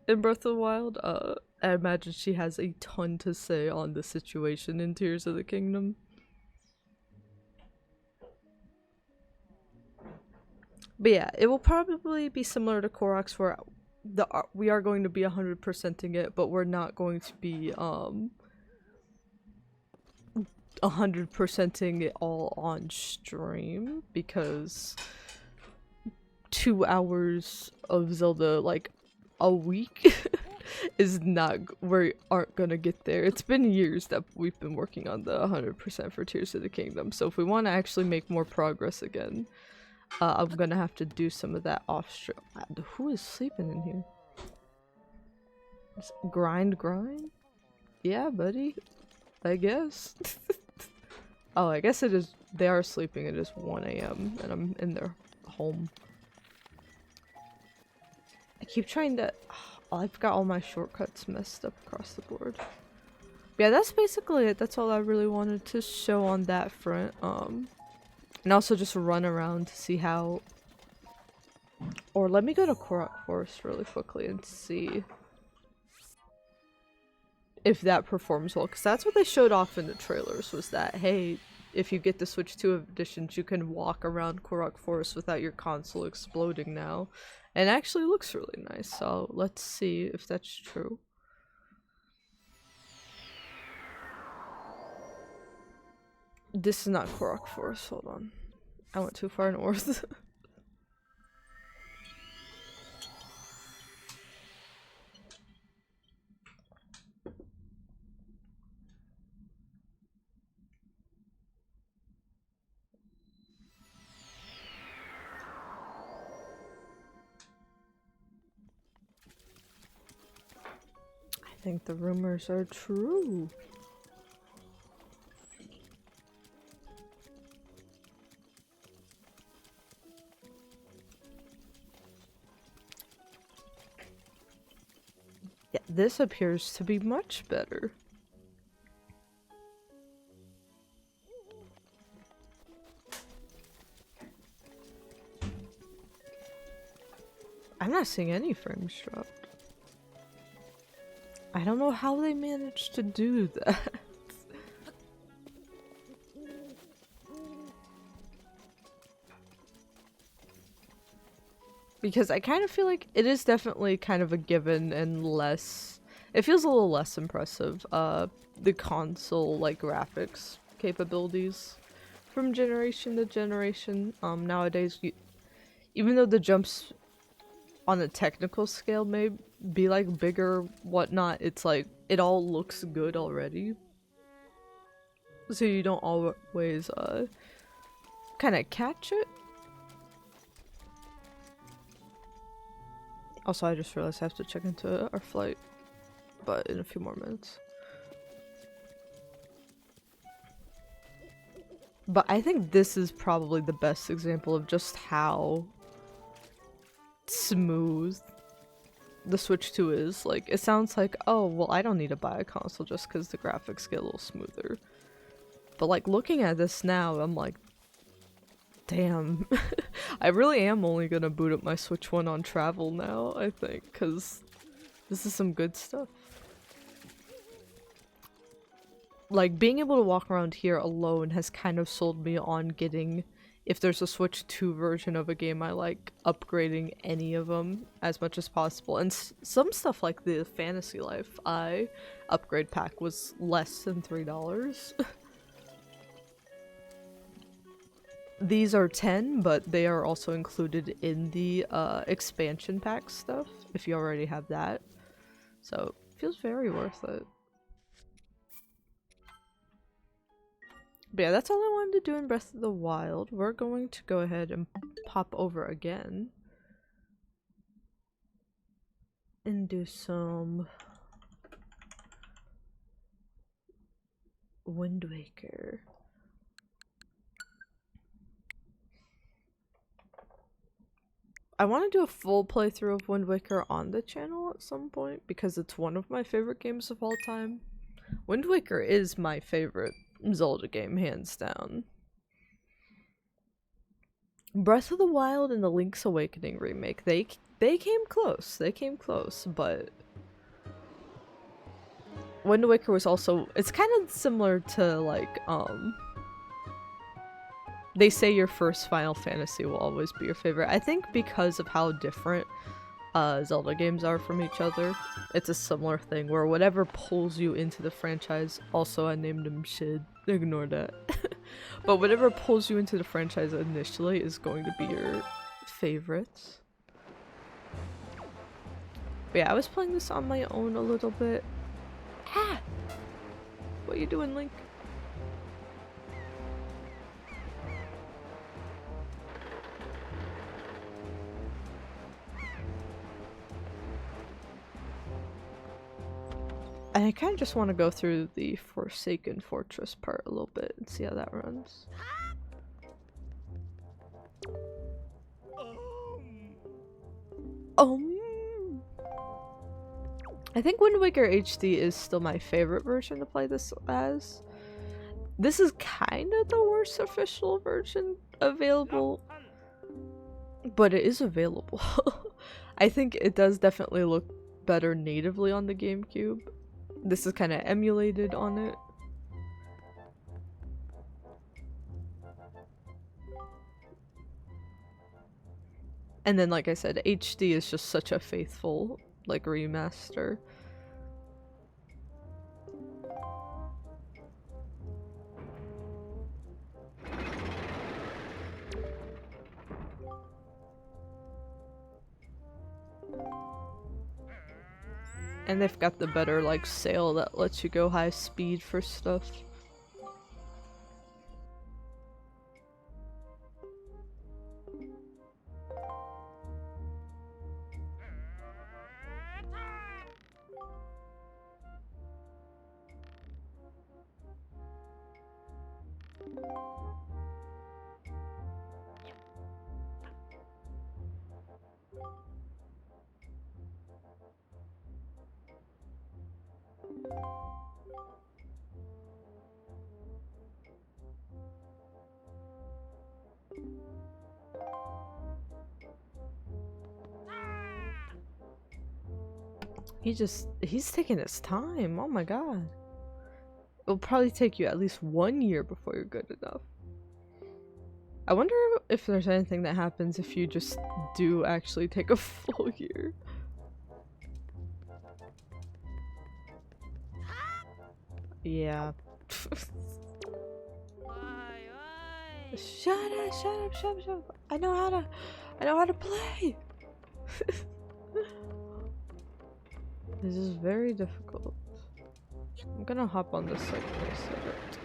in Breath of the Wild. I imagine she has a ton to say on the situation in Tears of the Kingdom. But yeah, it will probably be similar to Korok's, where we are going to be 100%ing it, but we're not going to be 100%ing it all on stream, because 2 hours of Zelda like a week is not, we aren't gonna get there. It's been years that we've been working on the 100% for Tears of the Kingdom, so if we want to actually make more progress again, I'm gonna have to do some of that off-stream. Who is sleeping in here? Grind? Yeah, buddy. I guess. Oh, I guess it is. They are sleeping. It is 1 AM and I'm in their home. I keep trying to. Oh, I've got all my shortcuts messed up across the board. Yeah, that's basically it. That's all I really wanted to show on that front. And also just run around to see how. Or let me go to Korok Forest really quickly and see if that performs well, because that's what they showed off in the trailers, was that, hey, if you get the Switch 2 editions, you can walk around Korok Forest without your console exploding now. And it actually looks really nice, so let's see if that's true. This is not Korok Forest, hold on. I went too far north. I think the rumors are true. Yeah, this appears to be much better. I'm not seeing any frames dropped. I don't know how they managed to do that. Because I kind of feel like it is definitely kind of a given and less... It feels a little less impressive, the console, like, graphics capabilities from generation to generation. Nowadays, even though the jumps on a technical scale may be, like, bigger, whatnot, it's like, it all looks good already. So you don't always, kind of catch it. Also, I just realized I have to check into our flight, but in a few more minutes. But I think this is probably the best example of just how smooth the Switch 2 is. Like, it sounds like, oh, well, I don't need to buy a console just because the graphics get a little smoother. But, like, looking at this now, I'm like, damn. I really am only gonna boot up my Switch 1 on travel now, I think, because this is some good stuff. Like, being able to walk around here alone has kind of sold me on getting, if there's a Switch 2 version of a game I like, upgrading any of them as much as possible. And some stuff like the Fantasy Life upgrade pack was less than $3. These are 10, but they are also included in the expansion pack stuff, if you already have that. So, it feels very worth it. But yeah, that's all I wanted to do in Breath of the Wild. We're going to go ahead and pop over again. And do some Wind Waker. I want to do a full playthrough of Wind Waker on the channel at some point because it's one of my favorite games of all time. Wind Waker is my favorite Zelda game, hands down. Breath of the Wild and the Link's Awakening remake, they came close. They came close, but Wind Waker was also, it's kind of similar to like they say your first Final Fantasy will always be your favorite. I think because of how different Zelda games are from each other, it's a similar thing where whatever pulls you into the franchise, also I named him Shid, ignore that, but whatever pulls you into the franchise initially is going to be your favorite. But yeah, I was playing this on my own a little bit. Ah! What are you doing, Link? I kind of just want to go through the Forsaken Fortress part a little bit and see how that runs. I think Wind Waker HD is still my favorite version to play this as. This is kind of the worst official version available, but it is available. I think it does definitely look better natively on the GameCube. This is kind of emulated on it. And then, like I said, HD is just such a faithful, like, remaster. And they've got the better, like, sail that lets you go high speed for stuff. He's taking his time. Oh my god. It'll probably take you at least 1 year before you're good enough. I wonder if there's anything that happens if you just do actually take a full year. Yeah. Shut up. I know how to play. This is very difficult. I'm gonna hop on this like I said it.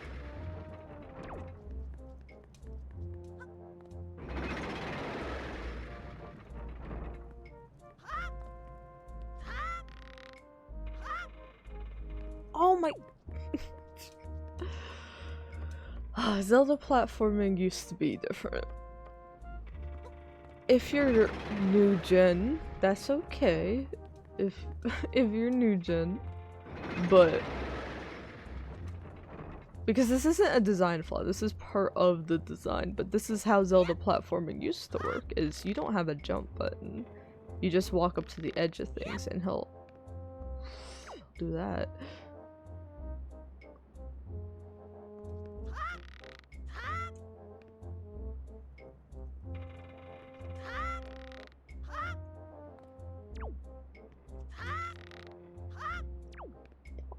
Oh my Zelda platforming used to be different. If you're new gen, that's okay. If you're new gen, but because this isn't a design flaw, this is part of the design, but this is how Zelda platforming used to work, is you don't have a jump button. You just walk up to the edge of things and he'll do that.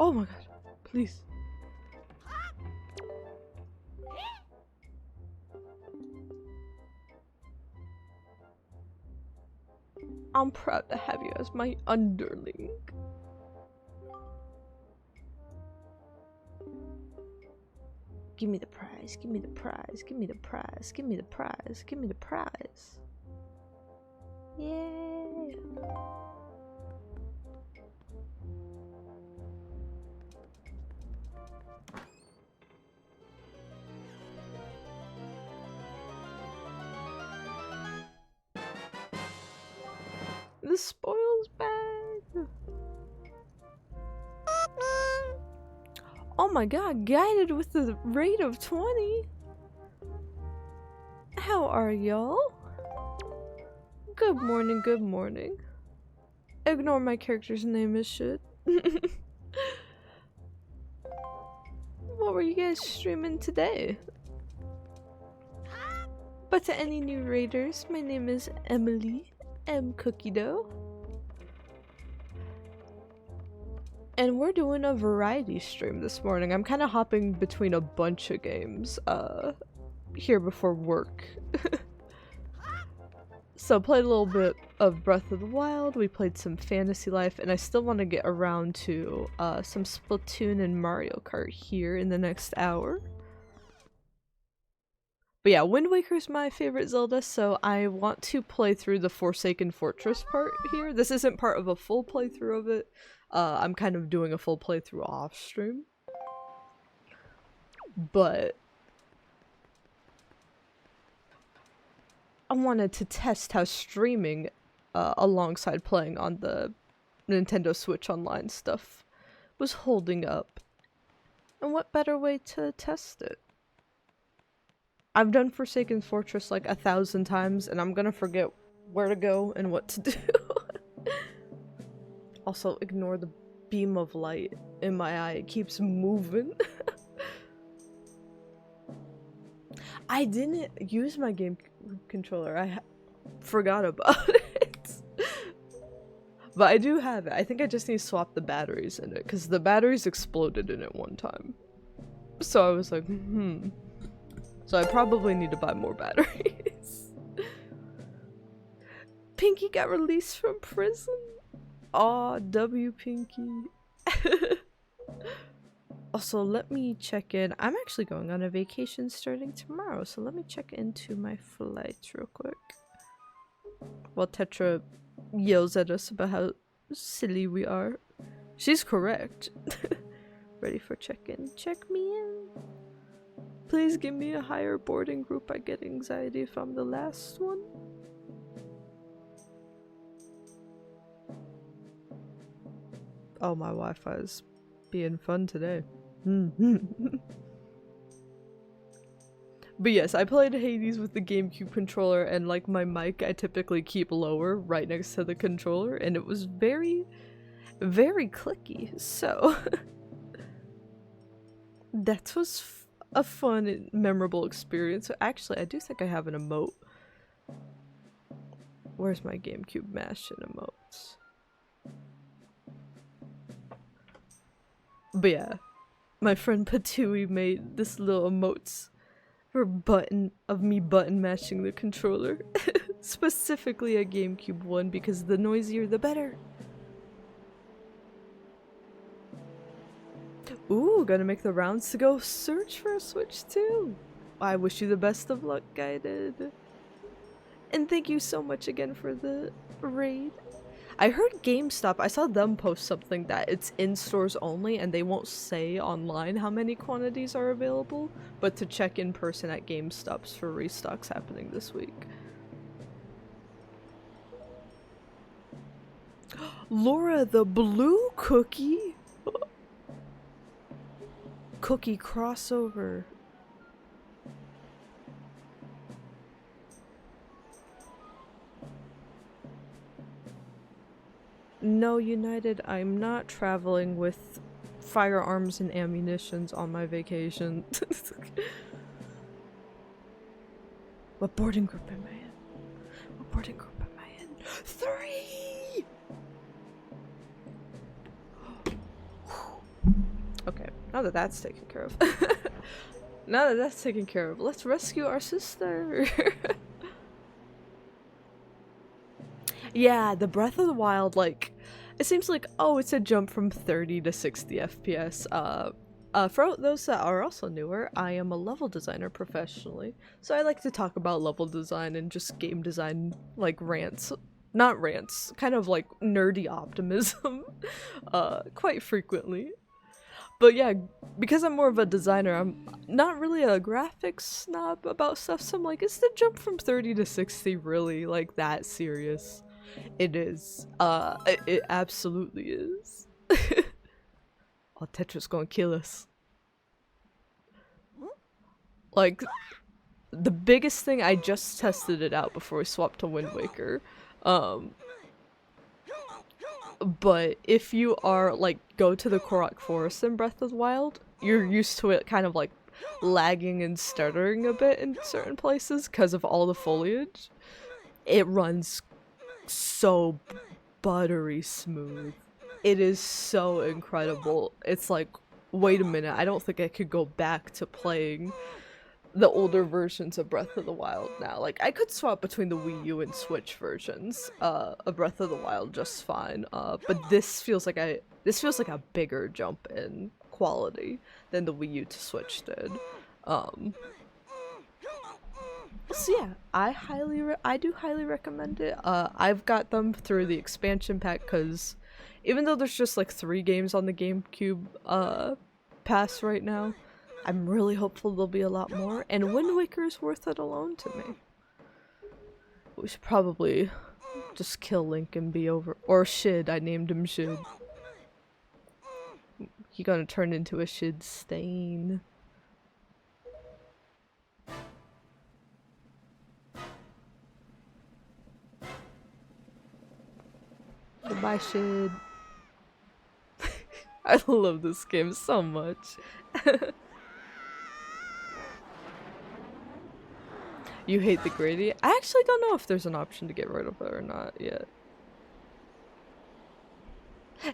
Oh my god, please. I'm proud to have you as my underling. Give me the prize, give me the prize, give me the prize, give me the prize, give me the prize. Yay! The spoils bag. Oh my god, guided with the rate of 20. How are y'all? Good morning, good morning. Ignore my character's name is shit. What were you guys streaming today? But to any new raiders, my name is Emily. M Cookie Dough, and we're doing a variety stream this morning. I'm kind of hopping between a bunch of games here before work. So played a little bit of Breath of the Wild, we played some Fantasy Life, and I still want to get around to some Splatoon and Mario Kart here in the next hour. But yeah, Wind Waker is my favorite Zelda, so I want to play through the Forsaken Fortress part here. This isn't part of a full playthrough of it. I'm kind of doing a full playthrough off stream. But I wanted to test how streaming alongside playing on the Nintendo Switch Online stuff was holding up. And what better way to test it? I've done Forsaken Fortress like 1,000 times, and I'm gonna forget where to go and what to do. Also, ignore the beam of light in my eye. It keeps moving. I didn't use my game controller. I forgot about it. But I do have it. I think I just need to swap the batteries in it, because the batteries exploded in it one time. So I was like, So I probably need to buy more batteries. Pinky got released from prison? Aw, W Pinky. Also, let me check in. I'm actually going on a vacation starting tomorrow, so let me check into my flights real quick. While Tetra yells at us about how silly we are. She's correct. Ready for check-in. Check me in. Please give me a higher boarding group. I get anxiety if I'm the last one. Oh, my Wi-Fi is being fun today. But yes, I played Hades with the GameCube controller, and like my mic I typically keep lower right next to the controller, and it was very, very clicky, so that was a fun and memorable experience. So actually, I do think I have an emote. Where's my GameCube mash and emotes? But yeah, my friend Patui made this little emotes for me button mashing the controller. Specifically a GameCube one, because the noisier the better. Ooh, gonna make the rounds to go search for a Switch too. I wish you the best of luck, Guided. And thank you so much again for the raid. I heard GameStop, I saw them post something that it's in stores only and they won't say online how many quantities are available, but to check in person at GameStops for restocks happening this week. Laura, the blue cookie? Cookie crossover. No, United, I'm not traveling with firearms and ammunitions on my vacation. What boarding group am I in? What boarding group am I in? 3! Okay, now that that's taken care of. Now that that's taken care of, let's rescue our sister. Yeah, the Breath of the Wild, like, it seems like, oh, it's a jump from 30 to 60 FPS. For those that are also newer, I am a level designer professionally, so I like to talk about level design and just game design, like, rants. Not rants, kind of like nerdy optimism, quite frequently. But yeah, because I'm more of a designer, I'm not really a graphics snob about stuff, so I'm like, is the jump from 30 to 60 really, like, that serious? It is. It absolutely is. Oh, Tetra's gonna kill us. Like, the biggest thing, I just tested it out before we swapped to Wind Waker. But if you are, like, go to the Korok Forest in Breath of the Wild, you're used to it kind of, like, lagging and stuttering a bit in certain places because of all the foliage. It runs so buttery smooth. It is so incredible. It's like, wait a minute, I don't think I could go back to playing the older versions of Breath of the Wild now. Like, I could swap between the Wii U and Switch versions of Breath of the Wild just fine. But this feels like a bigger jump in quality than the Wii U to Switch did. So yeah, I do highly recommend it. I've got them through the expansion pack because even though there's just like 3 games on the GameCube pass right now, I'm really hopeful there'll be a lot more, and Wind Waker is worth it alone to me. We should probably just kill Link and be over. Or Shid, I named him Shid. He gonna turn into a Shid stain. Goodbye, Shid. I love this game so much. You hate the gradient? I actually don't know if there's an option to get rid of it or not yet.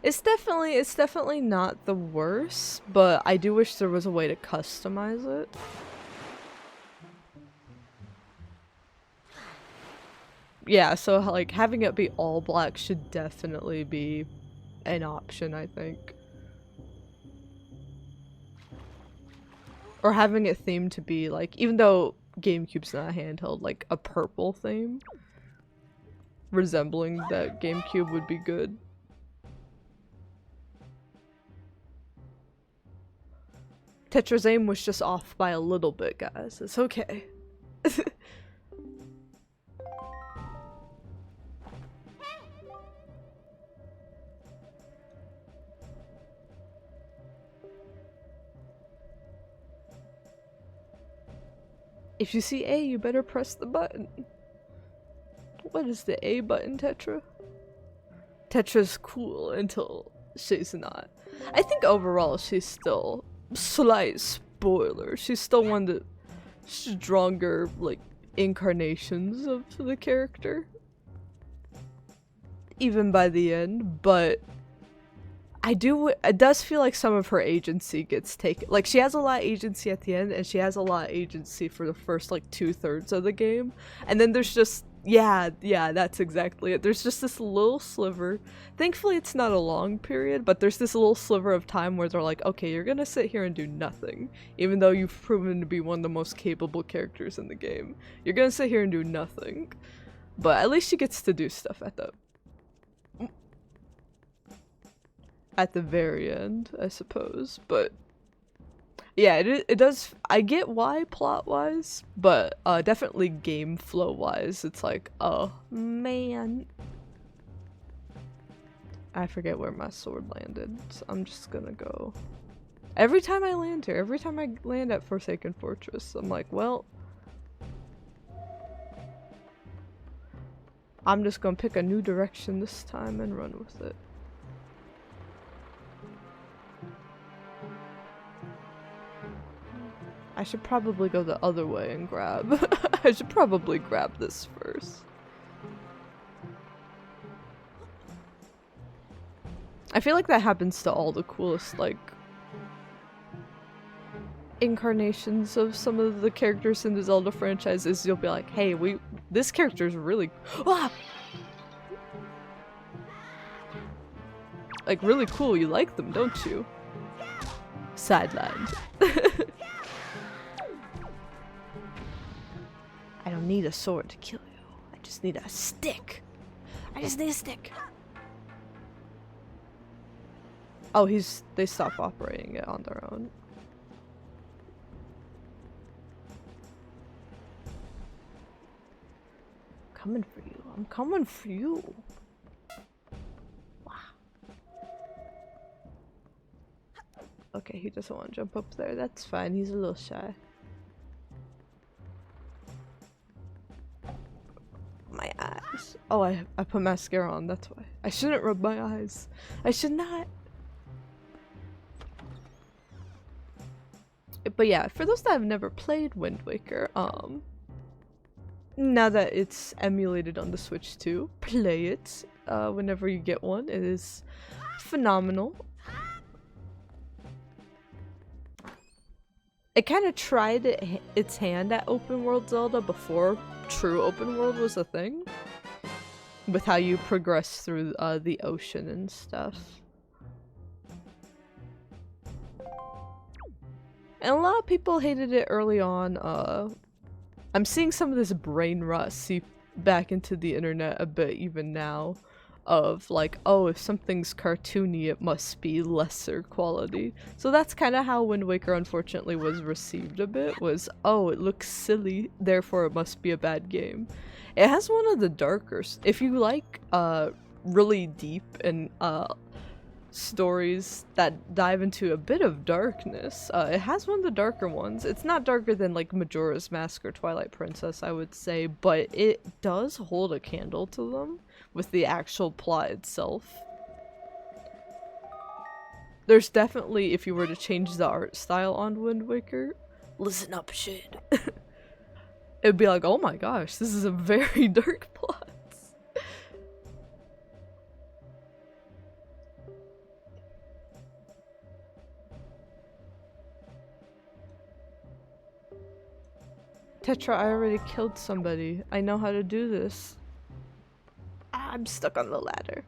It's definitely not the worst, but I do wish there was a way to customize it. Yeah, so like having it be all black should definitely be an option, I think. Or having it themed to be like, even though GameCube's not handheld, like a purple theme resembling that GameCube would be good. Tetra's aim was just off by a little bit, guys. It's okay. If you see A, you better press the button. What is the A button, Tetra? Tetra's cool until she's not. I think overall she's still, slight spoiler, she's still one of the stronger, like, incarnations of the character. Even by the end, but it does feel like some of her agency gets taken. Like, she has a lot of agency at the end, and she has a lot of agency for the first, like, 2/3 of the game. And then there's just, yeah, that's exactly it. There's just this little sliver. Thankfully, it's not a long period, but there's this little sliver of time where they're like, okay, you're gonna sit here and do nothing. Even though you've proven to be one of the most capable characters in the game. You're gonna sit here and do nothing. But at least she gets to do stuff at the very end, I suppose. But yeah, it does. I get why plot-wise, but definitely game flow-wise, it's like, oh man. I forget where my sword landed, so I'm just gonna go. Every time I land here, every time I land at Forsaken Fortress, I'm like, well, I'm just gonna pick a new direction this time and run with it. I should probably go the other way and grab. I should probably grab this first. I feel like that happens to all the coolest, like, incarnations of some of the characters in the Zelda franchises. You'll be like, hey, this character's really, like, really cool. You like them, don't you? Sidelined. I don't need a sword to kill you. I just need a stick. I just need a stick. Oh, they stopped operating it on their own. Coming for you. I'm coming for you. Wow. Okay, he doesn't want to jump up there. That's fine. He's a little shy. My eyes. Oh, I put mascara on, that's why. I shouldn't rub my eyes. I should not. But yeah, for those that have never played Wind Waker, now that it's emulated on the Switch too, play it whenever you get one. It is phenomenal. it kind of tried its hand at open world Zelda before true open world was a thing, with how you progress through the ocean and stuff. And a lot of people hated it early on. I'm seeing some of this brain rot seep back into the internet a bit even now, of like, oh, if something's cartoony, it must be lesser quality. So that's kind of how Wind Waker unfortunately was received a bit, was, oh, it looks silly, therefore it must be a bad game. It has one of the darker, if you like really deep and stories that dive into a bit of darkness, it has one of the darker ones. It's not darker than like Majora's Mask or Twilight Princess, I would say, but it does hold a candle to them with the actual plot itself. There's definitely, if you were to change the art style on Wind Waker, listen up shit, it'd be like, oh my gosh, this is a very dark plot. Tetra, I already killed somebody. I know how to do this. I'm stuck on the ladder.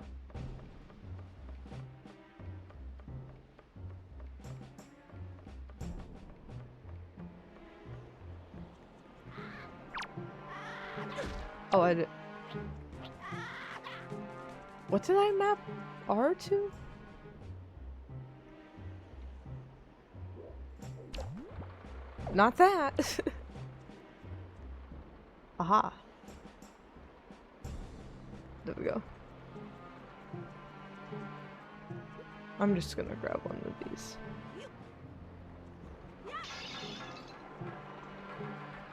Oh, I did. What did I map R to? Not that. Aha. There we go. I'm just gonna grab one of these.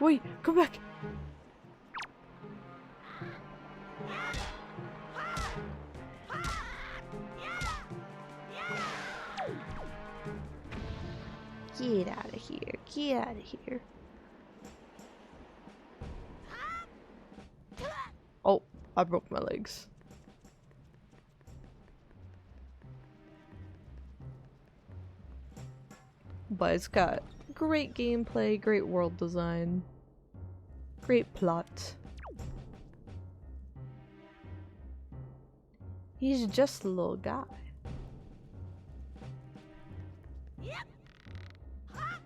Wait, come back! Get out of here, get out of here. Oh, I broke my legs. But it's got great gameplay, great world design, great plot. He's just a little guy.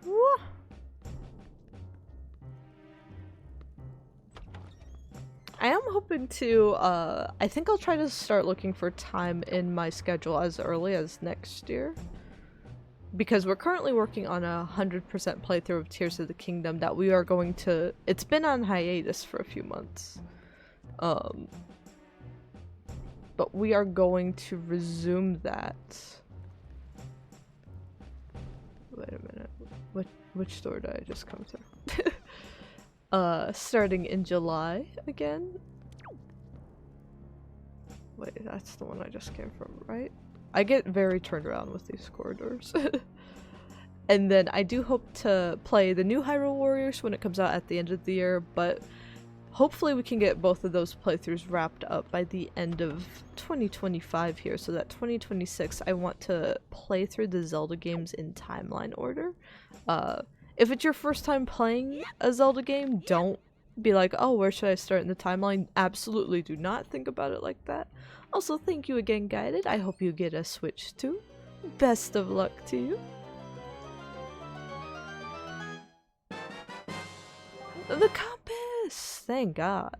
Woo. I am hoping to, I think I'll try to start looking for time in my schedule as early as next year. Because we're currently working on a 100% playthrough of Tears of the Kingdom that we are going to, it's been on hiatus for a few months. But we are going to resume that. Wait a minute, which door did I just come through? Starting in July again. Wait, that's the one I just came from, right? I get very turned around with these corridors. And then I do hope to play the new Hyrule Warriors when it comes out at the end of the year, but hopefully we can get both of those playthroughs wrapped up by the end of 2025 here, so that 2026 I want to play through the Zelda games in timeline order. If it's your first time playing a Zelda game, don't be like, oh, where should I start in the timeline? Absolutely do not think about it like that. Also, thank you again, Guided. I hope you get a Switch too. Best of luck to you. The compass! Thank God.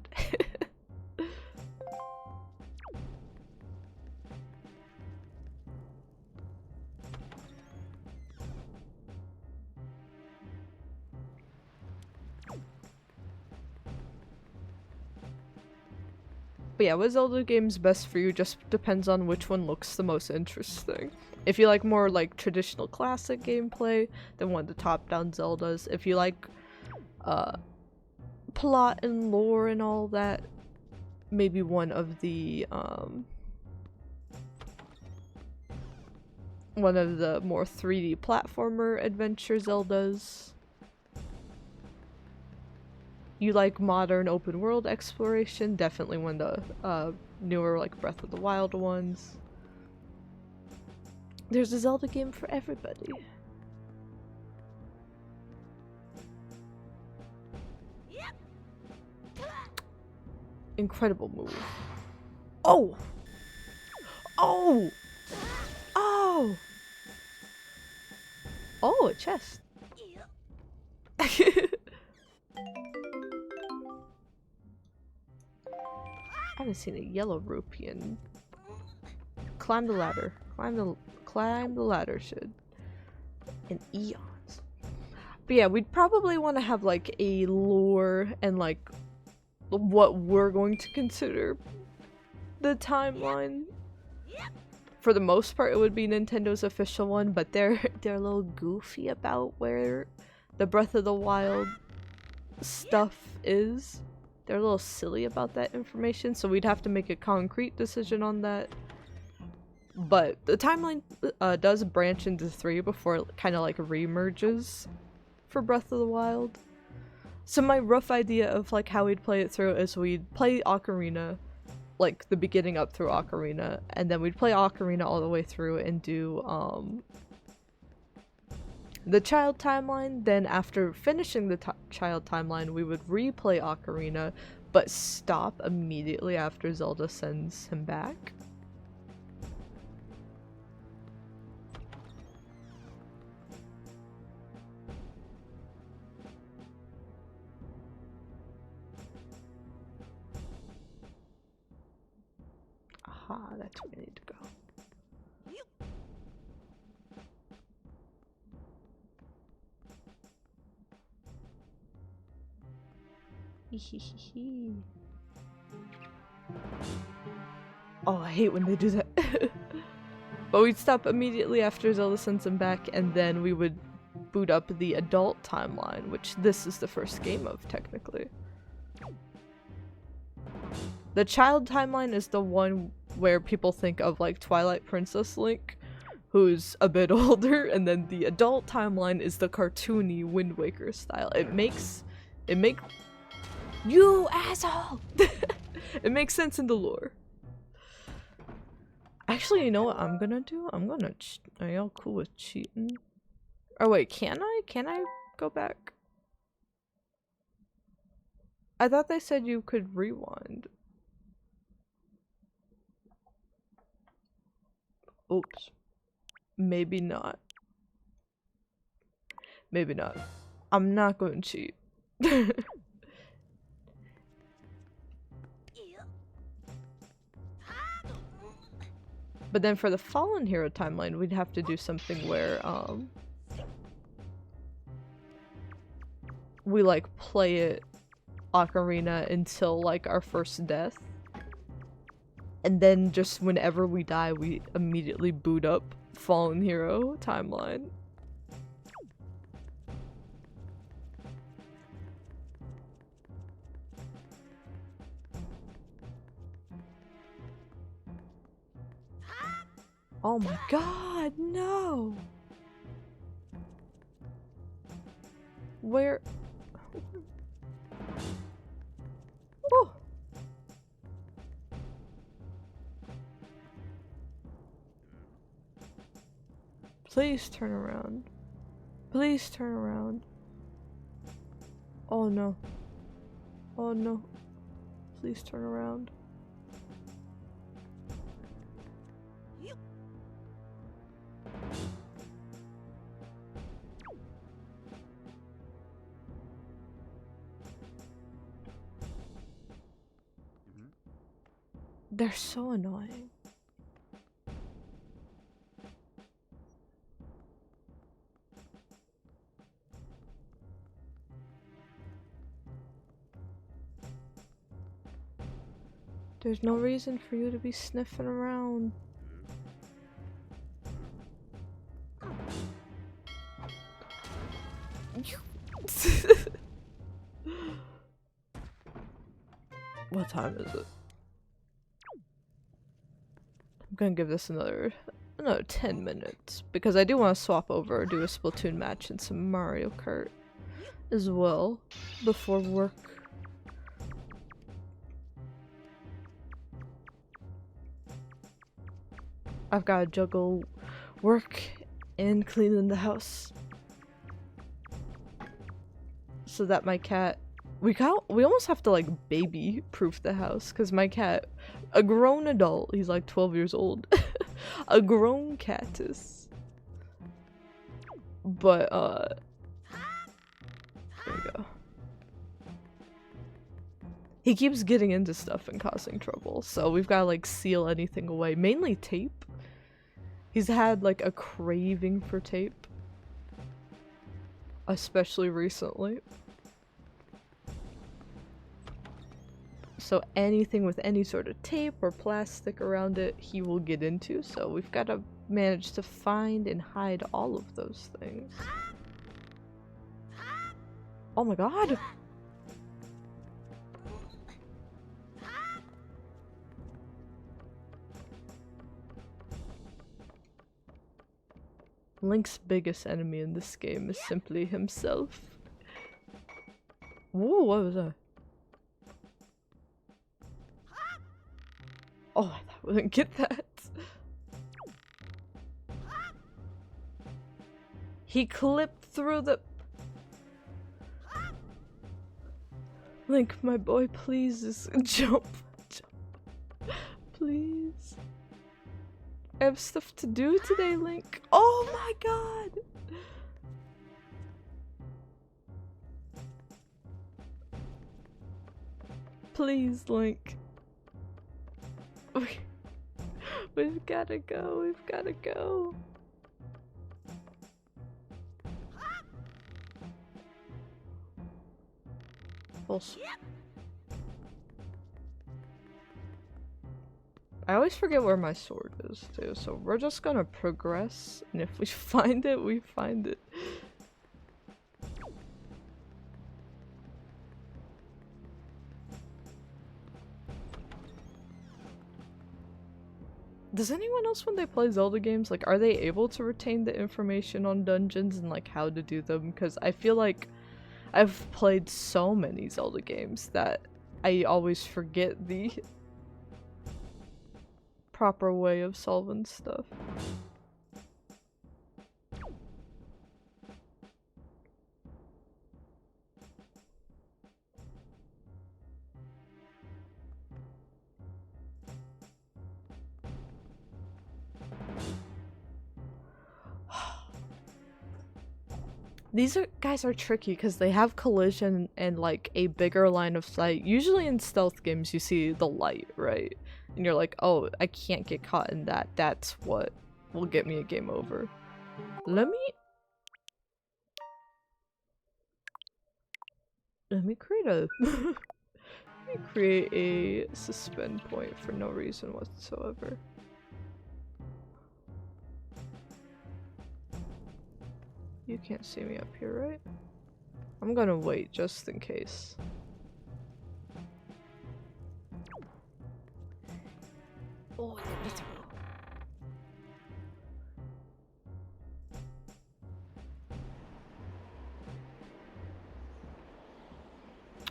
But yeah, what Zelda game's best for you just depends on which one looks the most interesting. If you like more like traditional classic gameplay, then one of the top-down Zeldas. If you like plot and lore and all that, maybe one of the more 3D platformer adventure Zeldas. You like modern open world exploration, definitely one of the newer like Breath of the Wild ones. There's a Zelda game for everybody. incredible move. Oh! Oh! Oh! Oh, a chest. I haven't seen a yellow rupee in... Climb the ladder. Climb the ladder, should. In eons. But yeah, we'd probably want to have like a lore and like what we're going to consider the timeline. For the most part, it would be Nintendo's official one, but they're a little goofy about where the Breath of the Wild stuff is. They're a little silly about that information, so we'd have to make a concrete decision on that. But the timeline does branch into 3 before it kind of like re-merges for Breath of the Wild. So my rough idea of like how we'd play it through is we'd play Ocarina, like the beginning up through Ocarina, and then we'd play Ocarina all the way through and do the child timeline. Then after finishing the child timeline, we would replay Ocarina, but stop immediately after Zelda sends him back. Aha, that's where I need to go. Oh, I hate when they do that. But we'd stop immediately after Zelda sends him back, and then we would boot up the adult timeline, which this is the first game of, technically. The child timeline is the one where people think of like Twilight Princess Link, who's a bit older, and then the adult timeline is the cartoony Wind Waker style. It makes you asshole! It makes sense in the lore. Actually, you know what I'm gonna do? Are y'all cool with cheating? Oh wait, can I? Can I go back? I thought they said you could rewind. Oops. Maybe not. Maybe not. I'm not going to cheat. But then for the Fallen Hero timeline, we'd have to do something where, we, like, play it Ocarina until, like, our first death. And then just whenever we die, we immediately boot up Fallen Hero timeline. Oh my god, no! Where? Oh! Please turn around. Please turn around. Oh no. Oh no. Please turn around. They're so annoying. There's no reason for you to be sniffing around. What time is it? I'm gonna give this another 10 minutes because I do want to swap over, do a Splatoon match and some Mario Kart as well before work. I've got to juggle work and cleaning the house so that my cat We almost have to like baby proof the house because my cat, a grown adult, he's like 12 years old, a grown catus. But there we go. He keeps getting into stuff and causing trouble, so we've got to like seal anything away. Mainly tape. He's had like a craving for tape, especially recently. So anything with any sort of tape or plastic around it, he will get into. So we've got to manage to find and hide all of those things. Oh my god! Link's biggest enemy in this game is simply himself. Whoa, what was that? Oh, I thought we didn't get that. He clipped through the... Link, my boy, please just jump. Jump. Please. I have stuff to do today, Link. Oh my god! Please, Link. We've gotta go, we've gotta go. I always forget where my sword is too, so we're just gonna progress, and if we find it, we find it. Does anyone else, when they play Zelda games, like, are they able to retain the information on dungeons and like how to do them? Because I feel like I've played so many Zelda games that I always forget the proper way of solving stuff. These guys are tricky because they have collision and like a bigger line of sight. Usually in stealth games you see the light, right? And you're like, oh, I can't get caught in that. That's what will get me a game over. Let me create a let me create a suspend point for no reason whatsoever. You can't see me up here, right? I'm gonna wait just in case. Oh, let me through.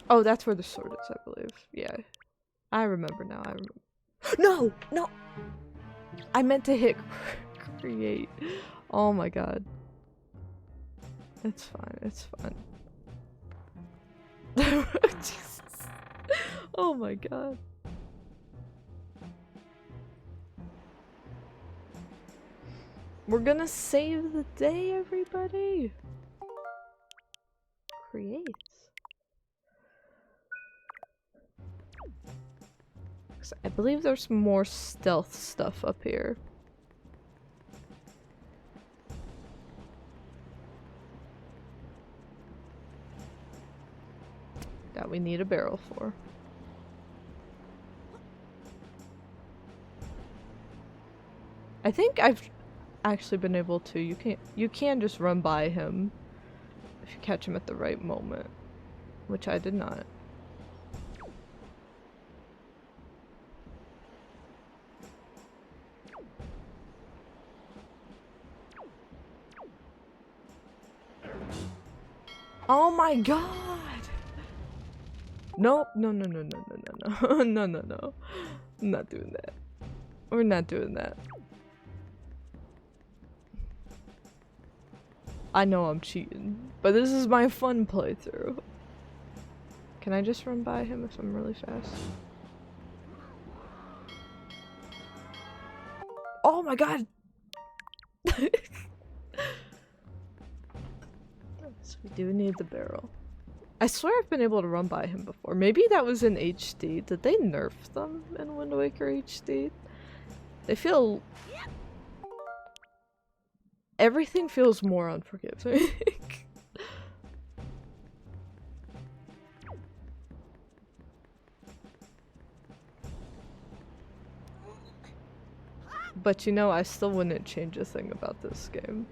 Oh, that's where the sword is, I believe. Yeah. I remember now, I remember. No! No! I meant to hit create. Oh my god. It's fine, it's fine. Jesus. Oh my god. We're gonna save the day, everybody! Create. I believe there's more stealth stuff up here. That we need a barrel for. I think I've actually been able to. You can just run by him if you catch him at the right moment, which I did not. Oh my god! Nope, no. No. I'm not doing that. We're not doing that. I know I'm cheating, but this is my fun playthrough. Can I just run by him if I'm really fast? Oh my god! So we do need the barrel. I swear I've been able to run by him before. Maybe that was in HD. Did they nerf them in Wind Waker HD? They feel... Everything feels more unforgiving. But you know, I still wouldn't change a thing about this game.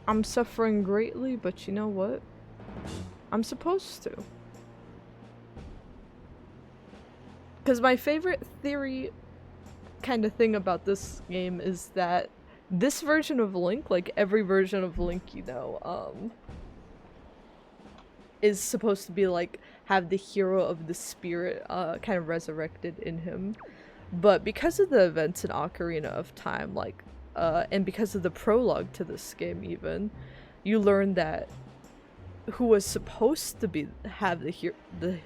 I'm suffering greatly, but you know what? I'm supposed to. Because my favorite theory kind of thing about this game is that this version of Link, like every version of Link, you know, is supposed to be like, have the hero of the spirit kind of resurrected in him. But because of the events in Ocarina of Time, like, and because of the prologue to this game even, you learn that who was supposed to be have the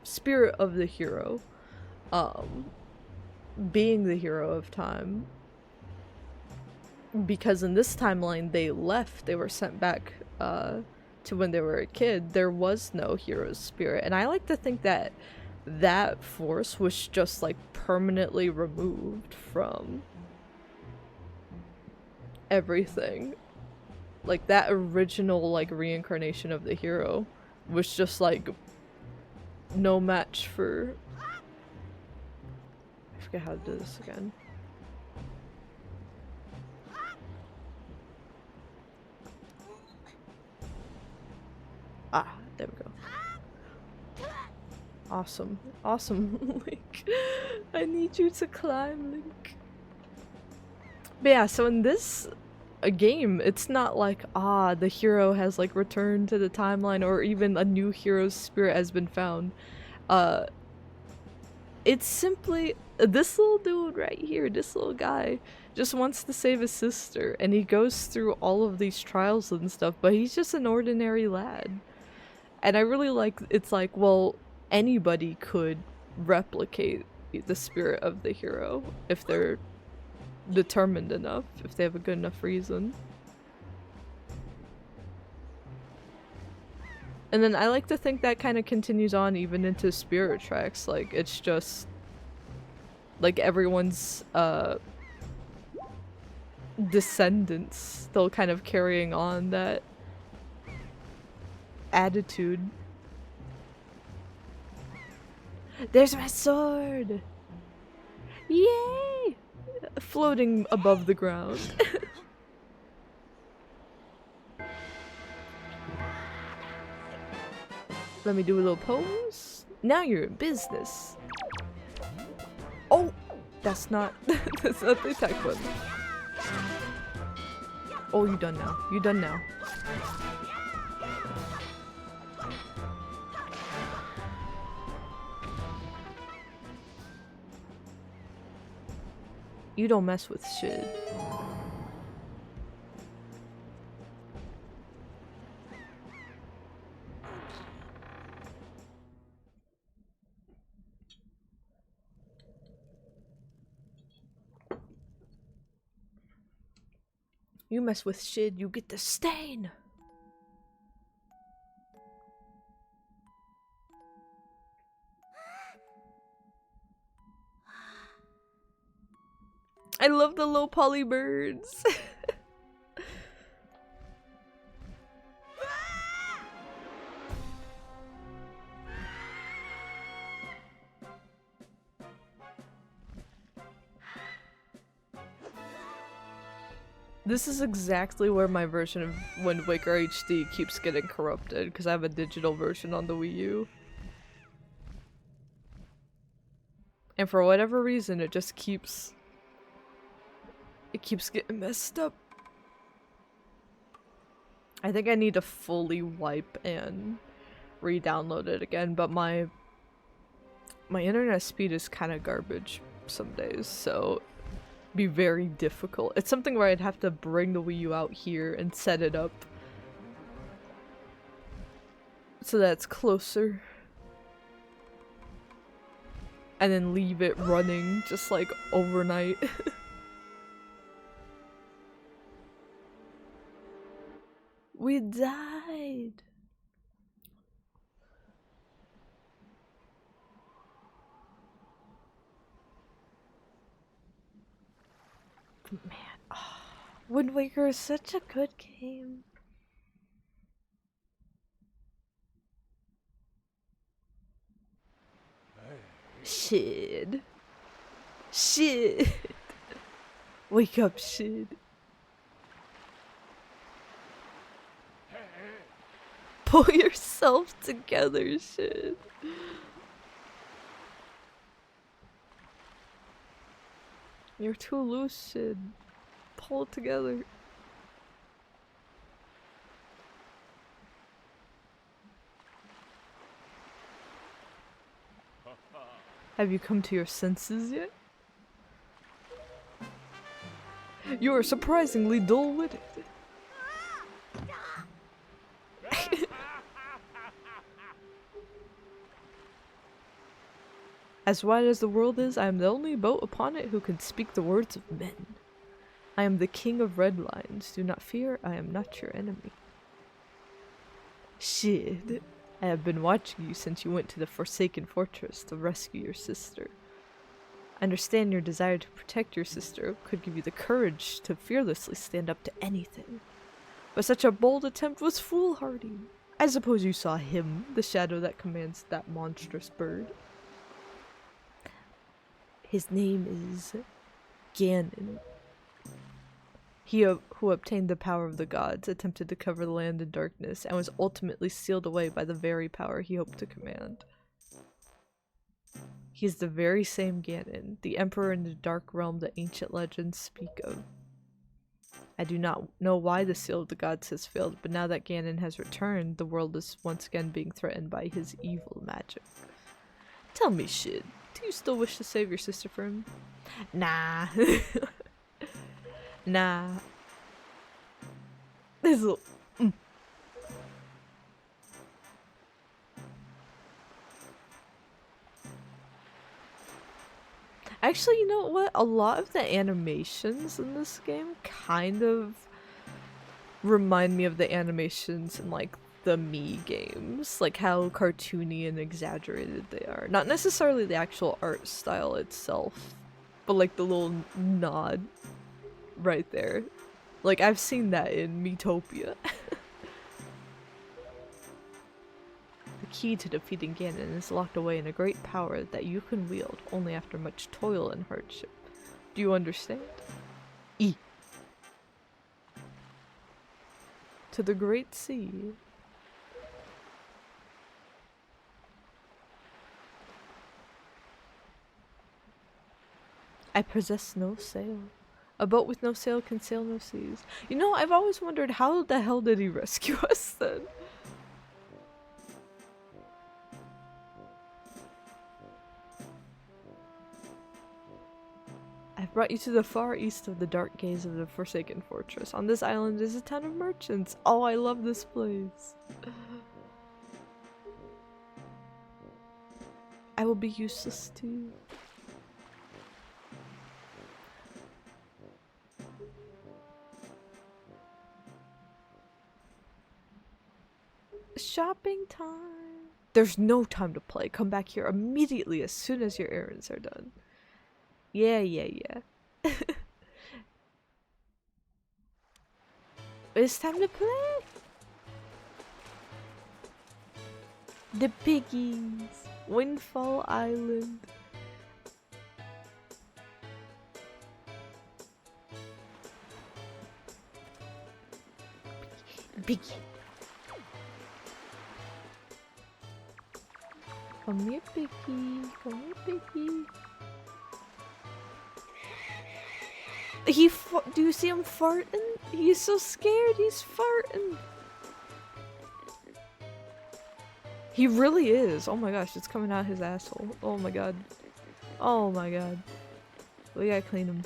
spirit of the hero being the hero of time, because in this timeline they left, they were sent back to when they were a kid. There was no hero's spirit, and I like to think that that force was just like permanently removed from everything. Like that original like reincarnation of the hero was just like no match for... I forget how to do this again. Ah, there we go. Awesome. Awesome, Link. I need you to climb, Link. But yeah, so in this game, it's not like, ah, the hero has like returned to the timeline, or even a new hero's spirit has been found. It's simply this little dude right here, this little guy, just wants to save his sister, and he goes through all of these trials and stuff, but he's just an ordinary lad. And I really like, it's like, well, anybody could replicate the spirit of the hero if they're determined enough, if they have a good enough reason. And then I like to think that kind of continues on even into Spirit Tracks. Like, it's just like everyone's descendants still kind of carrying on that attitude. There's my sword! Yay! Floating above the ground. Let me do a little pose. Now you're in business. Oh! That's not that's not the attack button. Oh, you done now. You done now. You don't mess with shit. You mess with shit, you get the stain. I love the low poly birds. This is exactly where my version of Wind Waker HD keeps getting corrupted, because I have a digital version on the Wii U. And for whatever reason, it just keeps... It keeps getting messed up. I think I need to fully wipe and re-download it again, but my internet speed is kind of garbage some days, so it'd be very difficult. It's something where I'd have to bring the Wii U out here and set it up so that's closer. And then leave it running just like overnight. We died. Man, oh, Wind Waker is such a good game. Shit. Shit. Wake up, shit. Pull yourself together, shit. You're too loose, shit. Pull it together. Have you come to your senses yet? You are surprisingly dull-witted. As wide as the world is, I am the only boat upon it who can speak the words of men. I am the king of red lines. Do not fear, I am not your enemy. Shit. I have been watching you since you went to the Forsaken Fortress to rescue your sister. I understand your desire to protect your sister could give you the courage to fearlessly stand up to anything. But such a bold attempt was foolhardy. I suppose you saw him, the shadow that commands that monstrous bird. His name is Ganon. He who obtained the power of the gods, attempted to cover the land in darkness, and was ultimately sealed away by the very power he hoped to command. He is the very same Ganon, the emperor in the dark realm the ancient legends speak of. I do not know why the seal of the gods has failed, but now that Ganon has returned, the world is once again being threatened by his evil magic. Tell me, shit, do you still wish to save your sister for him? Nah. Nah. This will. Actually, you know what? A lot of the animations in this game kind of remind me of the animations in like the Mii games, like how cartoony and exaggerated they are. Not necessarily the actual art style itself, but like the little nod right there. Like I've seen that in Miitopia. The key to defeating Ganon is locked away in a great power that you can wield only after much toil and hardship. Do you understand? E. To the great sea. I possess no sail. A boat with no sail can sail no seas. You know, I've always wondered how the hell did he rescue us then? I've brought you to the far east of the dark gaze of the Forsaken Fortress. On this island is a town of merchants. Oh, I love this place. I will be useless to you. Shopping time. There's no time to play. Come back here immediately as soon as your errands are done. Yeah. It's time to play. The piggies. Windfall Island. Piggy. Come here, Piggy. Come here, Piggy. Do you see him farting? He's so scared, he's farting. He really is. Oh my gosh, it's coming out his asshole. Oh my god. Oh my god. We gotta clean him.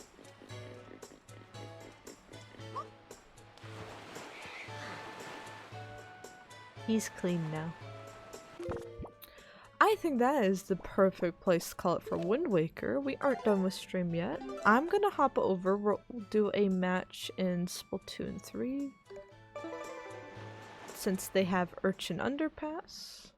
He's clean now. I think that is the perfect place to call it for Wind Waker. We aren't done with stream yet. I'm gonna hop over, we'll do a match in Splatoon 3. Since they have Urchin Underpass.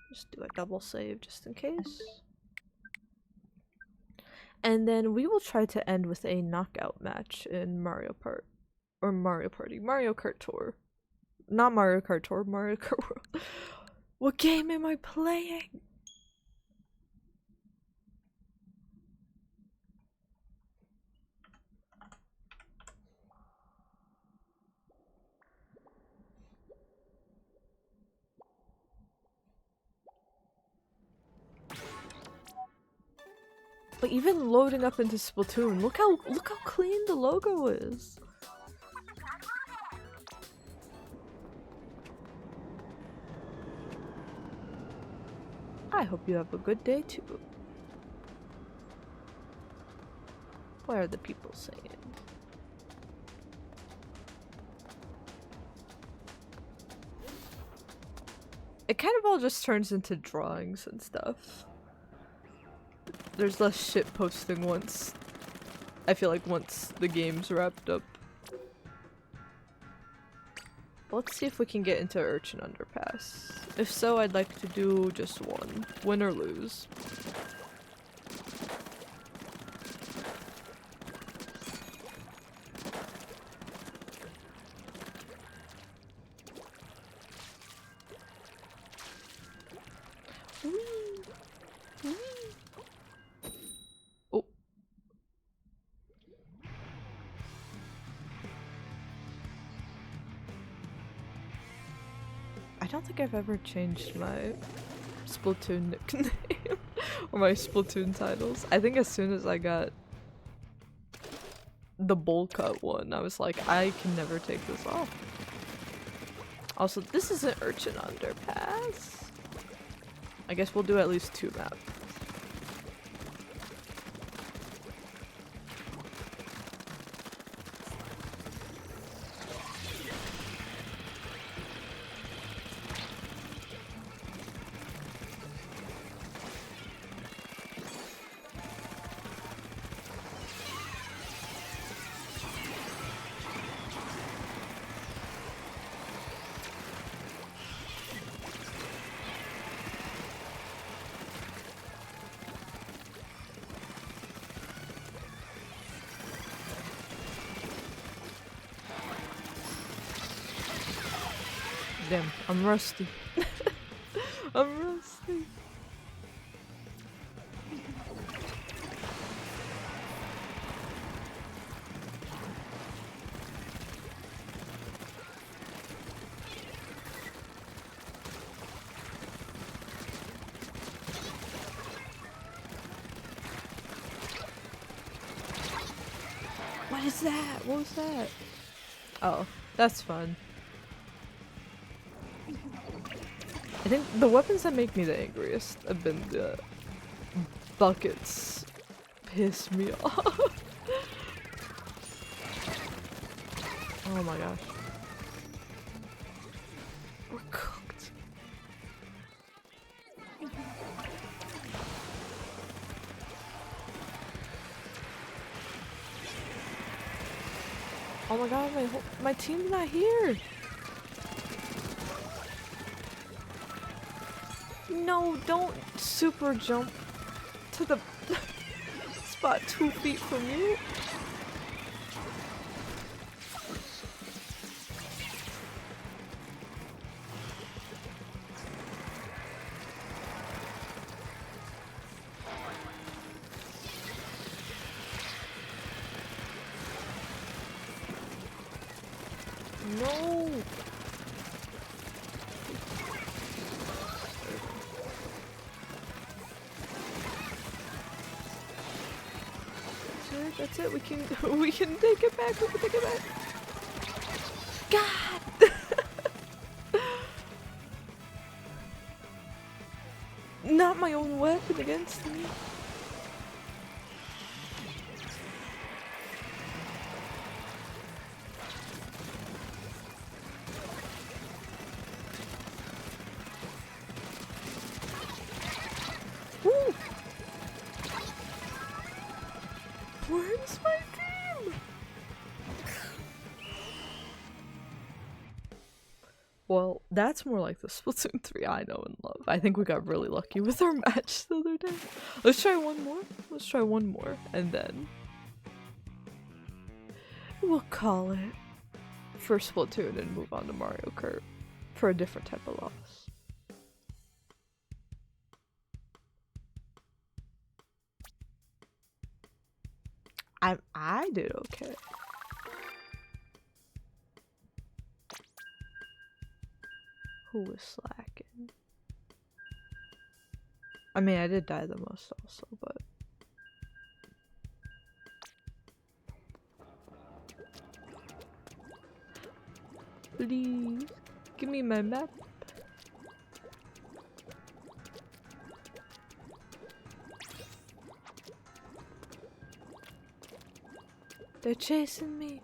Just do a double save just in case. And then we will try to end with a knockout match in Mario Kart. Or Mario Party. Mario Kart Tour. Not Mario Kart Tour, Mario Kart World. What game am I playing? But even loading up into Splatoon, look how clean the logo is. I hope you have a good day too. What are the people saying? It kind of all just turns into drawings and stuff. There's less shit posting once, I feel like once the game's wrapped up. Let's see if we can get into Urchin Underpass. If so, I'd like to do just one. Win or lose. Oh. I don't think I've ever changed my Splatoon nickname or my Splatoon titles. I think as soon as I got the bowl cut one, I was like, I can never take this off. Also, this is an Urchin Underpass. I guess we'll do at least 2 maps. Damn, I'm rusty. I'm rusty. What is that? What was that? Oh, that's fun. I think the weapons that make me the angriest have been the buckets. Piss me off. Oh my gosh. We're cooked. Oh my god, my team's not here. No, don't super jump to the spot 2 feet from you. No. That's it. We can take it back. We can take it back. God. Not my own weapon against me. Where's my dream? Well, that's more like the Splatoon 3 I know and love. I think we got really lucky with our match the other day. Let's try one more. Let's try one more, and then we'll call it for Splatoon and move on to Mario Kart for a different type of loss. I did okay. Who was slacking? I mean, I did die the most also, but please give me my map. They're chasing me.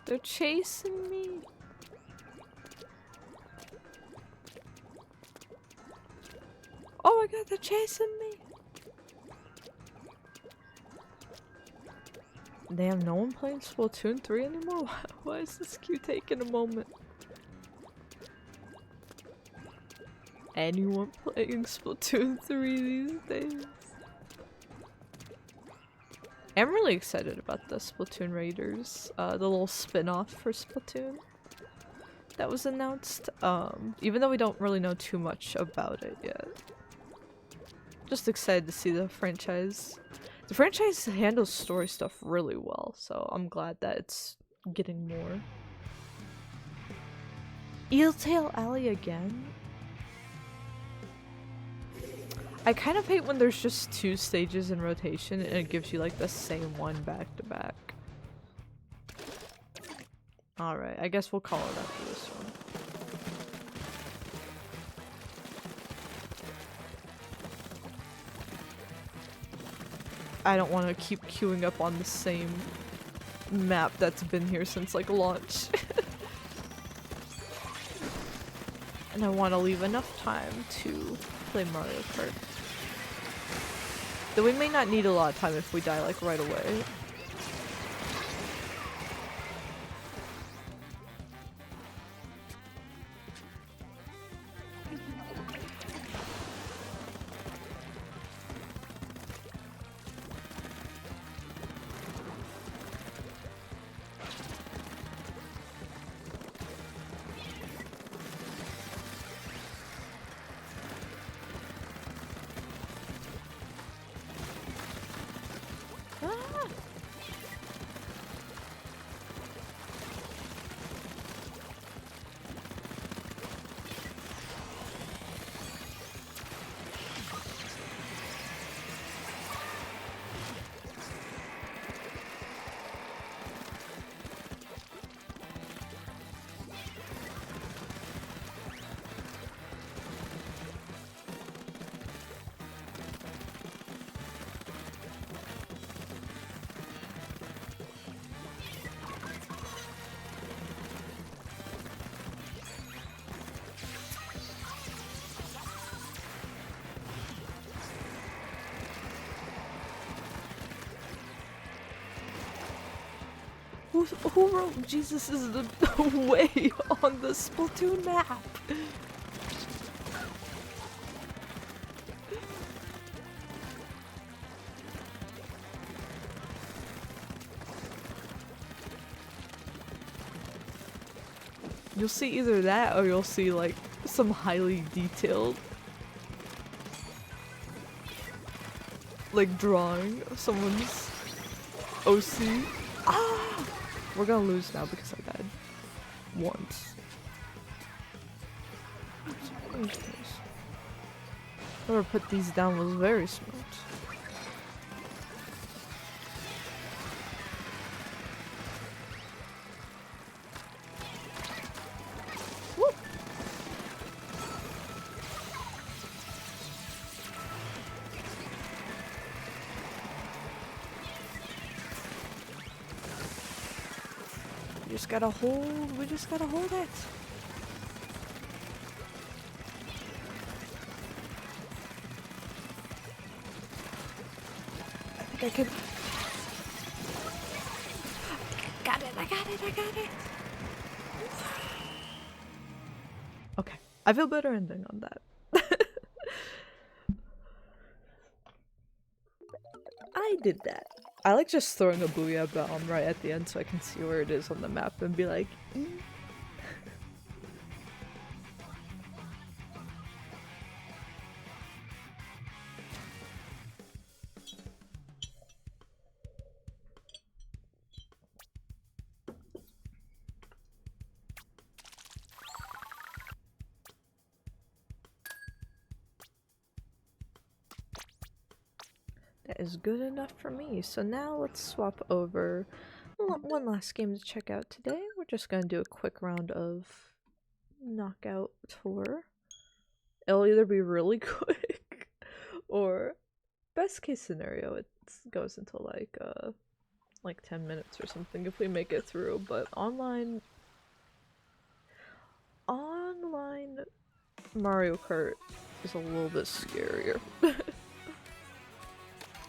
They're chasing me. Oh my god, they're chasing me. Damn, no one playing Splatoon 3 anymore? Why is this queue taking a moment? Anyone playing Splatoon 3 these days? I'm really excited about the Splatoon Raiders, the little spin-off for Splatoon that was announced, even though we don't really know too much about it yet. Just excited to see the franchise. The franchise handles story stuff really well, so I'm glad that it's getting more. Eeltail Alley again? I kind of hate when there's just 2 stages in rotation and it gives you like the same one back to back. Alright, I guess we'll call it after this one. I don't want to keep queuing up on the same map that's been here since like launch. And I want to leave enough time to play Mario Kart. Though we may not need a lot of time if we die like right away. Who wrote Jesus is the way on the Splatoon map? You'll see either that or you'll see like some highly detailed like drawing of someone's OC. Ah! We're gonna lose now because I died once. Whoever put these down was very smart. Woo! just gotta hold. We just gotta hold it. I think I can. Got it. I got it. I got it. Okay. I feel better ending on that. I did that. I like just throwing a booyah bomb right at the end so I can see where it is on the map and be like, That is good enough for me. So now let's swap over one last game to check out today. We're just gonna do a quick round of knockout tour. It'll either be really quick or best case scenario it goes until like 10 minutes or something if we make it through, but online Mario Kart is a little bit scarier.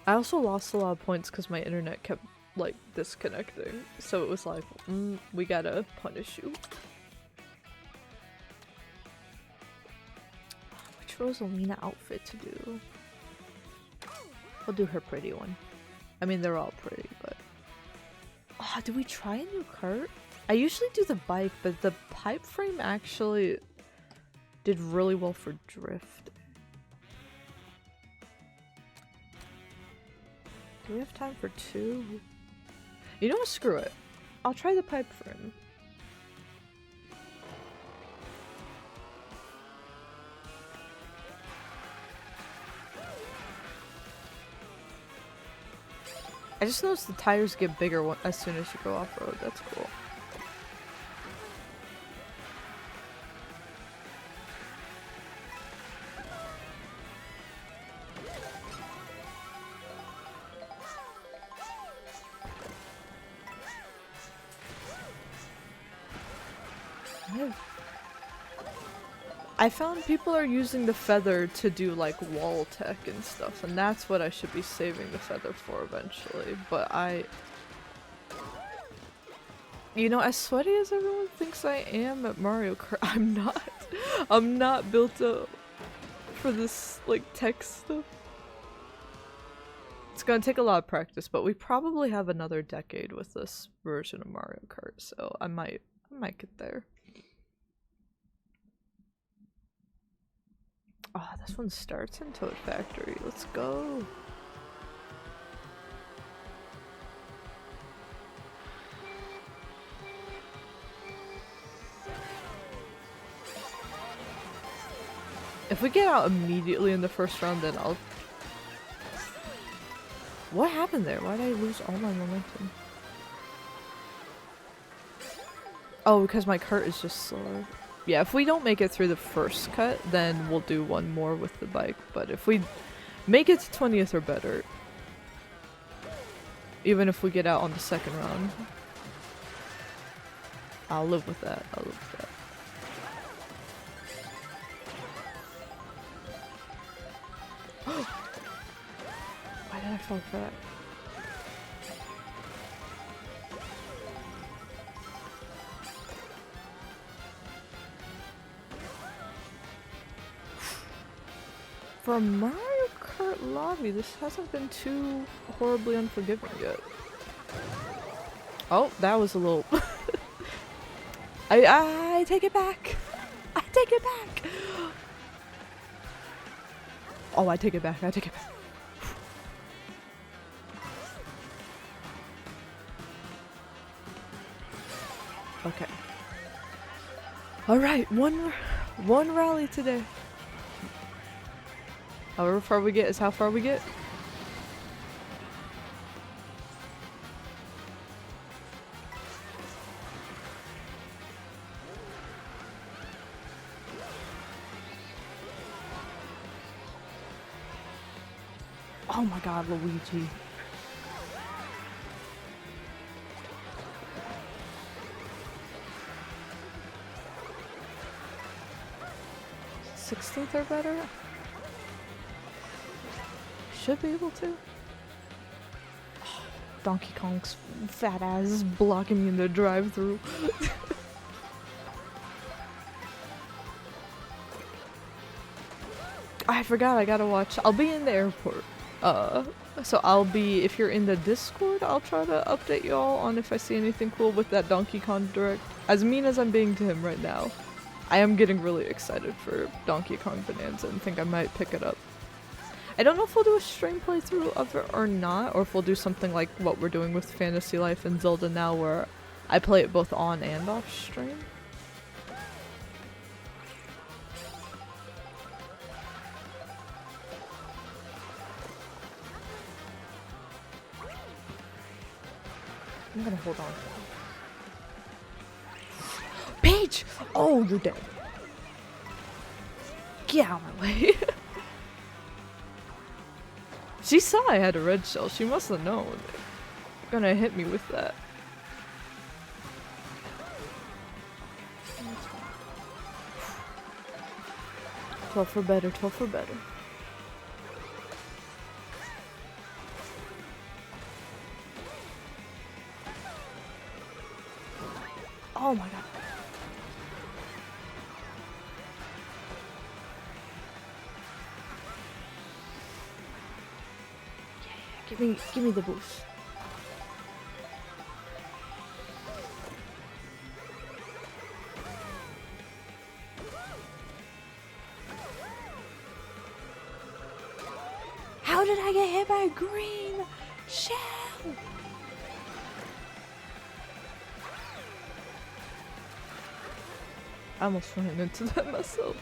I also lost a lot of points because my internet kept like disconnecting, so it was like, we gotta punish you. Which Rosalina outfit to do? We'll do her pretty one. I mean, they're all pretty, but... Oh, do we try a new kart? I usually do the bike, but the pipe frame actually did really well for drift. Do we have time for two? You know what? Screw it. I'll try the pipe frame. I just noticed the tires get bigger as soon as you go off-road. That's cool. I found people are using the feather to do like wall tech and stuff, and that's what I should be saving the feather for eventually, but you know, as sweaty as everyone thinks I am at Mario Kart, I'm not. I'm not built up for this like tech stuff. It's gonna take a lot of practice, but we probably have another decade with this version of Mario Kart, so I might get there. Oh, this one starts in Toad Factory. Let's go. If we get out immediately in the first round, then I'll... What happened there? Why did I lose all my momentum? Oh, because my cart is just slower. Yeah, if we don't make it through the first cut, then we'll do one more with the bike. But if we make it to 20th or better, even if we get out on the second round, I'll live with that. I'll live with that. Why did I fall for that? For a Mario Kart lobby, this hasn't been too horribly unforgiving yet. Oh, that was a little... I take it back! I take it back! Oh, I take it back, I take it back. Okay. Alright, one rally today. However far we get is how far we get. Oh my god, Luigi. 16th or better. Should be able to. Donkey Kong's fat ass is blocking me in the drive-thru. I forgot I gotta watch. I'll be in the airport. So I'll be, if you're in the Discord, I'll try to update y'all on if I see anything cool with that Donkey Kong Direct. As mean as I'm being to him right now, I am getting really excited for Donkey Kong Bonanza and think I might pick it up. I don't know if we'll do a stream playthrough of it or not, or if we'll do something like what we're doing with Fantasy Life and Zelda now where I play it both on and off stream. I'm gonna hold on. Paige! Oh, you're dead. Get out of my way. She saw I had a red shell. She must have known. Gonna hit me with that. 12 for better, 12 for better. Oh my god. Yeah, give me the boost. How did I get hit by a green shell? I almost ran into that myself.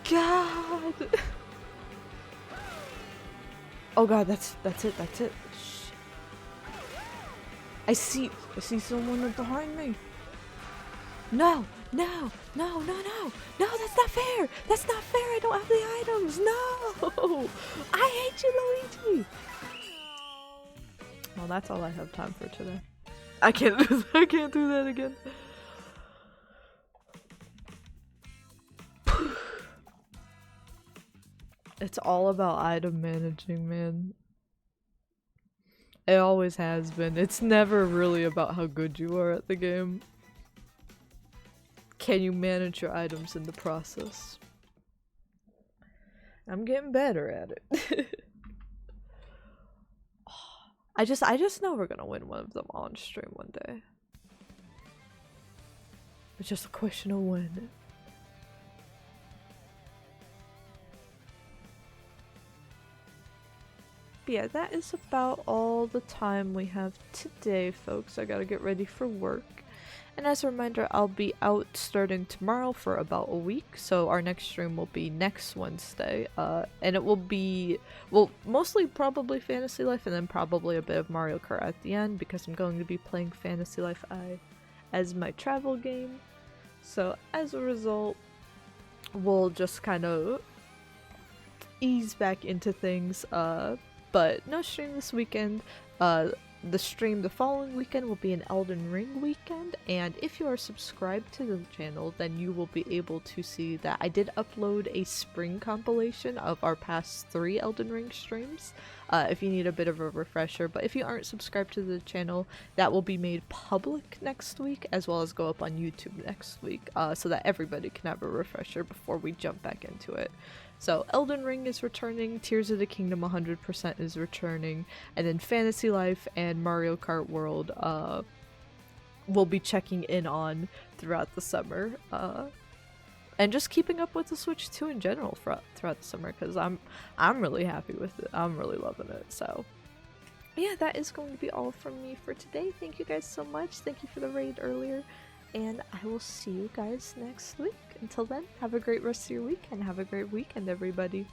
God. Oh god, that's it. Shit. I see someone behind me. No, that's not fair. That's not fair. I don't have the items. No, I hate you, Luigi. Well, that's all I have time for today. I can't do that again. It's all about item managing, man. It always has been. It's never really about how good you are at the game. Can you manage your items in the process? I'm getting better at it. I just know we're gonna win one of them on stream one day. It's just a question of when. But yeah, that is about all the time we have today, folks. I gotta get ready for work. And as a reminder, I'll be out starting tomorrow for about a week, so our next stream will be next Wednesday, and it will be, well, mostly probably Fantasy Life, and then probably a bit of Mario Kart at the end, because I'm going to be playing Fantasy Life I as my travel game. So as a result, we'll just kind of ease back into things, but no stream this weekend. The stream the following weekend will be an Elden Ring weekend, and if you are subscribed to the channel, then you will be able to see that I did upload a spring compilation of our past 3 Elden Ring streams, if you need a bit of a refresher. But if you aren't subscribed to the channel, that will be made public next week, as well as go up on YouTube next week, so that everybody can have a refresher before we jump back into it. So Elden Ring is returning, Tears of the Kingdom 100% is returning, and then Fantasy Life and Mario Kart World we'll be checking in on throughout the summer. And just keeping up with the Switch 2 in general throughout the summer, because I'm really happy with it. I'm really loving it. So yeah, that is going to be all from me for today. Thank you guys so much. Thank you for the raid earlier. And I will see you guys next week. Until then, have a great rest of your week and have a great weekend, everybody.